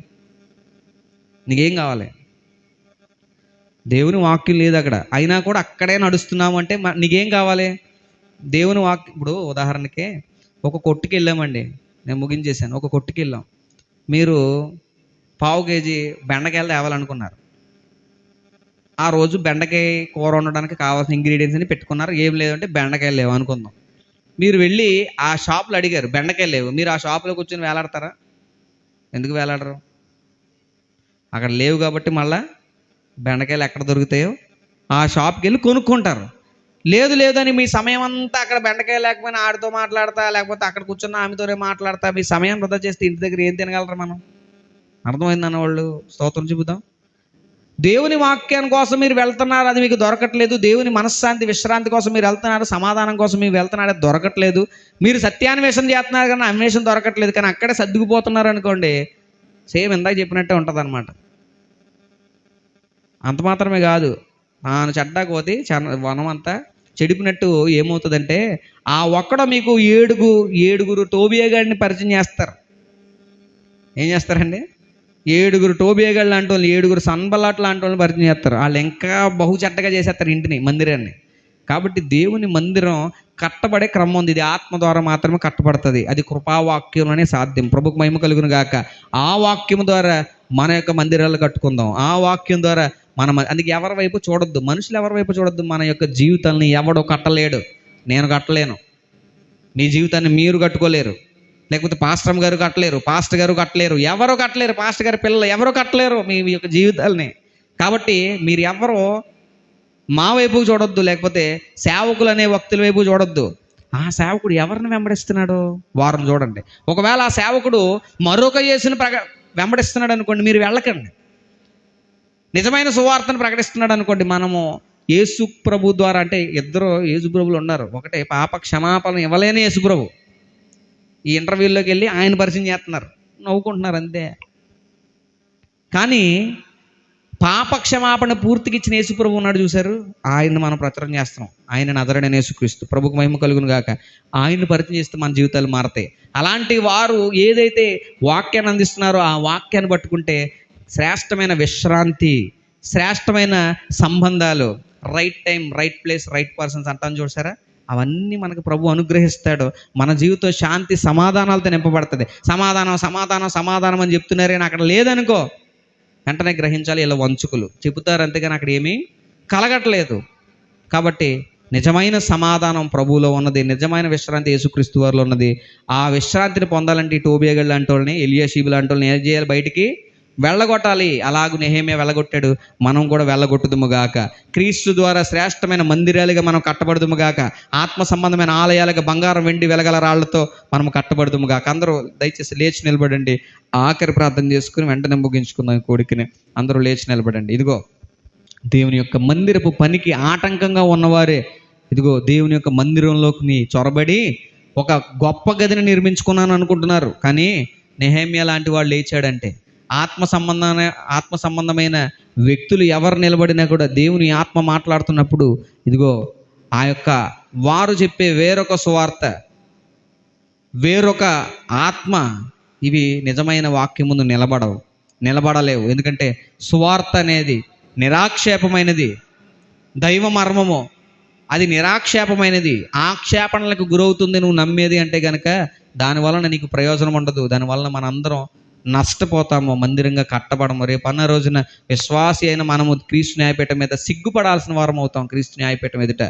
దేవుని వాక్యం లేదు అక్కడ, అయినా కూడా అక్కడే నడుస్తున్నావు అంటే నీకేం కావాలి? దేవుని వాక్యం. ఇప్పుడు ఉదాహరణకి ఒక కొట్టుకి వెళ్ళామండి, నేను ముగించేశాను. ఒక కొట్టుకి వెళ్ళాం, మీరు 1/2 కేజీ బెండకాయలు తేవాలనుకున్నారు. ఆ రోజు బెండకాయ కూర వండడానికి కావాల్సిన ఇంగ్రీడియంట్స్ అని పెట్టుకున్నారు. ఏం లేదంటే బెండకాయలు లేవు అనుకుందాం. మీరు వెళ్ళి ఆ షాప్లో అడిగారు, బెండకాయలు లేవు. మీరు ఆ షాప్లో కూర్చొని వేలాడతారా? ఎందుకు వేలాడరు? అక్కడ లేవు కాబట్టి మళ్ళా బెండకాయలు ఎక్కడ దొరుకుతాయో ఆ షాప్కి వెళ్ళి కొనుక్కుంటారు. లేదని మీ సమయం అంతా అక్కడ బెండకాయ లేకపోయినా ఆడితో మాట్లాడతా, లేకపోతే అక్కడ కూర్చున్న ఆమెతోనే మాట్లాడతా మీ సమయం వృధా చేస్తే ఇంటి దగ్గర ఏం తినగలరు మనం? అర్థమైందన్న వాళ్ళు స్తోత్రం చెబుదాం. దేవుని వాక్యాన్ని కోసం మీరు వెళ్తున్నారు, అది మీకు దొరకట్లేదు. దేవుని మనశ్శాంతి విశ్రాంతి కోసం మీరు వెళ్తున్నారు, సమాధానం కోసం మీరు వెళ్తున్నారు, అది దొరకట్లేదు. మీరు సత్యాన్వేషణ చేస్తున్నారు కానీ అన్వేషణ దొరకట్లేదు, కానీ అక్కడే సర్దుకుపోతున్నారు అనుకోండి, సేమ్ ఇందాక చెప్పినట్టే ఉంటుంది అన్నమాట. అంత మాత్రమే కాదు, తాను చెడ్డాకు పోతే వనం అంతా చెడిపినట్టు ఏమవుతుందంటే ఆ ఒక్కడ మీకు 7 టోబియా గాడిని పరిచయం చేస్తారు. ఏం చేస్తారండి? 7 టోబియా గాళ్ళు లాంటి వాళ్ళు, 7 సన్బల్లాట్ లాంటి వాళ్ళని పరిచయం చేస్తారు. వాళ్ళు ఇంకా బహు చెడ్డగా చేసేస్తారు ఇంటిని, మందిరాన్ని. కాబట్టి దేవుని మందిరం కట్టబడే క్రమం ఉంది. ఇది ఆత్మ ద్వారా మాత్రమే కట్టబడుతుంది, అది కృపావాక్యంలోనే సాధ్యం. ప్రభుకు మహిమ కలుగును గాక. ఆ వాక్యం ద్వారా మన యొక్క మందిరాలు కట్టుకుందాం. ఆ వాక్యం ద్వారా అందుకే ఎవరి వైపు చూడొద్దు, మనుషులు ఎవరి వైపు చూడొద్దు. మన యొక్క జీవితాన్ని ఎవడో కట్టలేడు, నేను కట్టలేను, మీ జీవితాన్ని మీరు కట్టుకోలేరు, లేకపోతే పాస్టర్ గారు కట్టలేరు, ఎవరో కట్టలేరు, పాస్టర్ గారి పిల్లలు ఎవరో కట్టలేరు మీ యొక్క జీవితాలని. కాబట్టి మీరు ఎవరో మా వైపు చూడొద్దు, లేకపోతే సేవకులు అనే వ్యక్తుల వైపు చూడొద్దు. ఆ సేవకుడు ఎవరిని వెంబడిస్తున్నాడో వారిని చూడండి. ఒకవేళ ఆ సేవకుడు మరొక యేసుని వెంబడిస్తున్నాడు అనుకోండి, మీరు వెళ్ళకండి. నిజమైన సువార్తను ప్రకటిస్తున్నాడు అనుకోండి, మనము యేసు ప్రభు ద్వారా, అంటే ఇద్దరు యేసు ప్రభులు ఉన్నారు. ఒకటే పాప క్షమాపణ ఇవ్వలేని యేసు ప్రభు. ఈ ఇంటర్వ్యూలోకి వెళ్ళి ఆయన పరిచయం చేస్తున్నారు, నవ్వుకుంటున్నారు అంతే. కానీ పాప క్షమాపణ పూర్తిగా ఇచ్చిన యేసు ప్రభు ఉన్నాడు చూశారు, ఆయన్ని మనం ప్రచారం చేస్తున్నాం. ఆయన నజరేయుడైన యేసుక్రీస్తు, ప్రభుకు మహిమ కలుగును గాక. ఆయన్ని పరిచయం చేస్తే మన జీవితాలు మారతాయి. అలాంటి వారు ఏదైతే వాక్యాన్ని అందిస్తున్నారో ఆ వాక్యాన్ని పట్టుకుంటే శ్రేష్టమైన విశ్రాంతి, శ్రేష్టమైన సంబంధాలు, right time, right place, right persons అంటాను చూసారా, అవన్నీ మనకు ప్రభు అనుగ్రహిస్తాడు. మన జీవితం శాంతి సమాధానాలతో నింపబడుతుంది. సమాధానం సమాధానం సమాధానం అని చెప్తున్నారే, అక్కడ లేదనుకో వెంటనే గ్రహించాలి, ఇలా వంచుకులు చెబుతారు అంతేగాని అక్కడ ఏమీ కలగట్లేదు. కాబట్టి నిజమైన సమాధానం ప్రభువులో ఉన్నది, నిజమైన విశ్రాంతి యేసుక్రీస్తు వారిలో ఉన్నది. ఆ విశ్రాంతిని పొందాలంటే ఈ టోబియాగడ్ లాంటి వాళ్ళని, ఎలియాషీబు లాంటి వాళ్ళని ఏం చేయాలి? బయటికి వెళ్ళగొట్టాలి. అలాగూ నెహెమ్యా వెళ్ళగొట్టాడు, మనం కూడా వెళ్ళగొట్టుదుముగాక. క్రీస్తు ద్వారా శ్రేష్టమైన మందిరాలుగా మనం కట్టబడుదుముగాక. ఆత్మ సంబంధమైన ఆలయాలుగా బంగారం వెండి వెలగల రాళ్లతో మనం కట్టబడుదుముగాక. అందరూ దయచేసి లేచి నిలబడండి. ఆఖరి ప్రార్థన చేసుకుని వెంటనే ముగించుకుందాం కోడికని. అందరూ లేచి నిలబడండి. ఇదిగో దేవుని యొక్క మందిరపు పనికి ఆటంకంగా ఉన్నవారే ఇదిగో దేవుని యొక్క మందిరంలోకి చొరబడి ఒక గొప్ప గదిని నిర్మించుకున్నాను అనుకుంటున్నారు. కానీ నెహెమ్యా లాంటి వాళ్ళు లేచాడంటే, ఆత్మ సంబంధమైన వ్యక్తులు ఎవరు నిలబడినా కూడా దేవుని ఆత్మ మాట్లాడుతున్నప్పుడు ఇదిగో ఆ యొక్క వారు చెప్పే వేరొక సువార్త, వేరొక ఆత్మ, ఇవి నిజమైన వాక్యం ముందు నిలబడలేవు. ఎందుకంటే సువార్త అనేది నిరాక్షేపమైనది, దైవ మర్మము, అది నిరాక్షేపమైనది. ఆక్షేపణలకు గురవుతుంది నువ్వు నమ్మేది అంటే కనుక దానివలన నీకు ప్రయోజనం ఉండదు. దానివలన మనందరం నష్టపోతాము, మందిరంగా కట్టబడము. రేపు అన్న రోజున విశ్వాసి అయిన మనము క్రీస్తు న్యాయపీఠం మీద సిగ్గుపడాల్సిన వారం అవుతాం. క్రీస్తు న్యాయపీఠం ఎదుట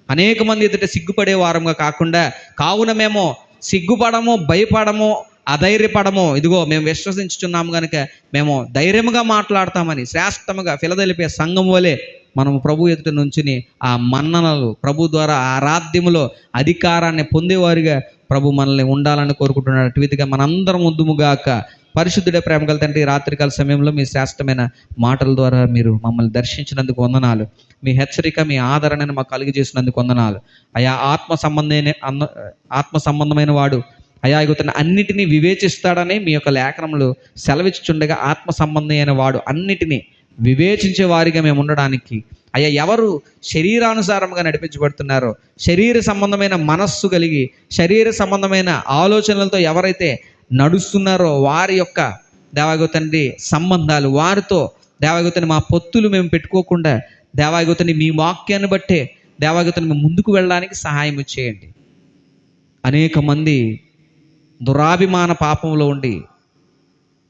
అనేక మంది ఎదుట సిగ్గుపడే వారంగా కాకుండా, కావున మేము సిగ్గుపడము, భయపడము, అధైర్యపడము. ఇదిగో మేము విశ్వసించుచున్నాము కనుక మేము ధైర్యముగా మాట్లాడతామని శ్రేష్టముగా ఫిలదెల్ఫియా సంఘం వలె మనము ప్రభు ఎదుట నుంచుని ఆ మన్ననలు, ప్రభు ద్వారా ఆరాధ్యములో అధికారాన్ని పొందేవారిగా ప్రభు మనల్ని ఉండాలని కోరుకుంటున్నాడు. అటువిధిగా మనందరం ఉందుముగాక. పరిశుద్ధుడే, ప్రేమగల తండ్రి, రాత్రికాల సమయంలో మీ శ్రేష్టమైన మాటల ద్వారా మీరు మమ్మల్ని దర్శించినందుకు వందనాలు. మీ హెచ్చరిక, మీ ఆదరణను మాకు కలిగజేసినందుకు వందనాలు. అయా ఆత్మ సంబంధమైన వాడు అయా ఇగుతున్న అన్నిటినీ వివేచిస్తాడని మీ యొక్క లేఖనములు సెలవిచ్చుచుండగా, ఆత్మ సంబంధమైన వాడు అన్నిటినీ వివేచించే వారిగా మేము ఉండడానికి అయ్యా, ఎవరు శరీరానుసారంగా నడిపించబడుతున్నారో, శరీర సంబంధమైన మనస్సు కలిగి శరీర సంబంధమైన ఆలోచనలతో ఎవరైతే నడుస్తున్నారో వారి యొక్క దేవాగోతండ్రి సంబంధాలు, వారితో దేవాగోతండ్రి మా పొత్తులు మేము పెట్టుకోకుండా దేవాగోతండ్రి మీ వాక్యాన్ని బట్టే దేవాగోతండ్రి మేము ముందుకు వెళ్ళడానికి సహాయం చేయండి. అనేక మంది దురాభిమాన పాపంలో ఉండి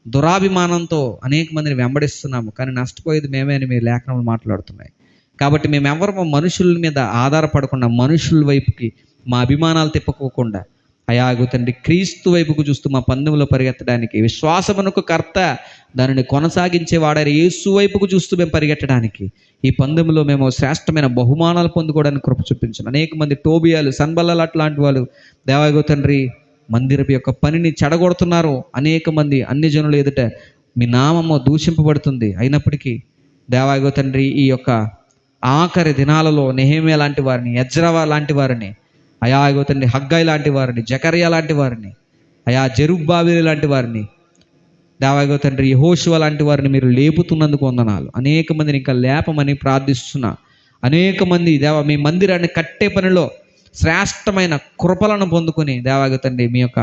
దురాభిమానంతో అనేక మందిని వెంబడిస్తున్నాము, కానీ నష్టపోయేది మేమే అని మీ లేఖనములు మాట్లాడుతున్నాయి. కాబట్టి మేమెవరము మనుషుల మీద ఆధారపడకుండా, మనుషుల వైపుకి మా అభిమానాలు తిప్పుకోకుండా అయాగు తండ్రి క్రీస్తు వైపుకు చూస్తూ మా పందెంలో పరిగెత్తడానికి, విశ్వాసమునకు కర్త దానిని కొనసాగించేవాడారు యేసు వైపుకు చూస్తూ మేము పరిగెత్తడానికి, ఈ పందెంలో మేము శ్రేష్టమైన బహుమానాలు పొందుకోవడానికి కృప చూపించాను. అనేక మంది టోబియాలు, సన్బల్లలు అట్లాంటి వాళ్ళు దేవాగు తండ్రి మందిరపు యొక్క పనిని చెడగొడుతున్నారు. అనేక మంది అన్ని జనులు ఎదుట మీ నామము దూషింపబడుతుంది. అయినప్పటికీ దేవాగు తండ్రి ఈ యొక్క ఆఖరి దినాలలో నెహెమ్యా లాంటి వారిని, ఎజ్రా లాంటి వారిని, అయాగో తండ్రి హగ్గై లాంటి వారిని, జకర్యా లాంటి వారిని, అయా జెరుబ్బాబెలు లాంటి వారిని, దేవాగో తండ్రి యెహోషువ లాంటి వారిని మీరు లేపుతున్నందుకు వందనాలు. అనేక మందిని ఇంకా లేపమని ప్రార్థిస్తున్నా. అనేక మంది మీ మందిరాన్ని కట్టే పనిలో శ్రేష్టమైన కృపలను పొందుకొని దేవాగో తండ్రి మీ యొక్క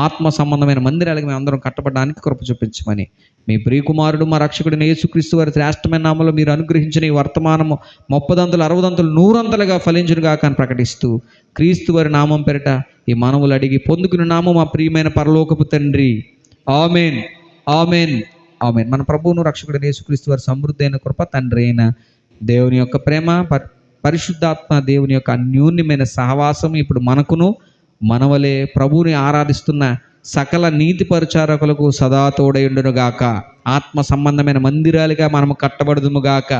ఆత్మ సంబంధమైన మందిరాలకు మేము అందరం కట్టబడడానికి కృప చూపించమని మీ ప్రియకుమారుడు మా రక్షకుడిని యేసుక్రీస్తు వారి శ్రేష్టమైన నామములో మీరు అనుగ్రహించిన ఈ వర్తమానము 30 60 100 ఫలించును గాక అని ప్రకటిస్తూ క్రీస్తు వారి నామం పేరిట ఈ మనవులు అడిగి పొందుకున్న నామం మా ప్రియమైన పరలోకపు తండ్రి. ఆమేన్, ఆమేన్, ఆమేన్. మన ప్రభువును రక్షకుడిని యేసుక్రీస్తు వారి సమృద్ధి అయిన కృప, తండ్రి అయిన దేవుని యొక్క ప్రేమ, పరిశుద్ధాత్మ దేవుని యొక్క అన్యోన్యమైన సహవాసం ఇప్పుడు మనకును మనవలే ప్రభువుని ఆరాధిస్తున్న సకల నీతి పరిచారకులకు సదా తోడయుండునుగాక. ఆత్మ సంబంధమైన మందిరాలుగా మనము కట్టబడుదుముగాక.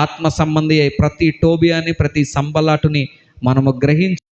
ఆత్మ సంబంధి ప్రతి టోబియాని, ప్రతి సంబలాటుని మనము గ్రహించి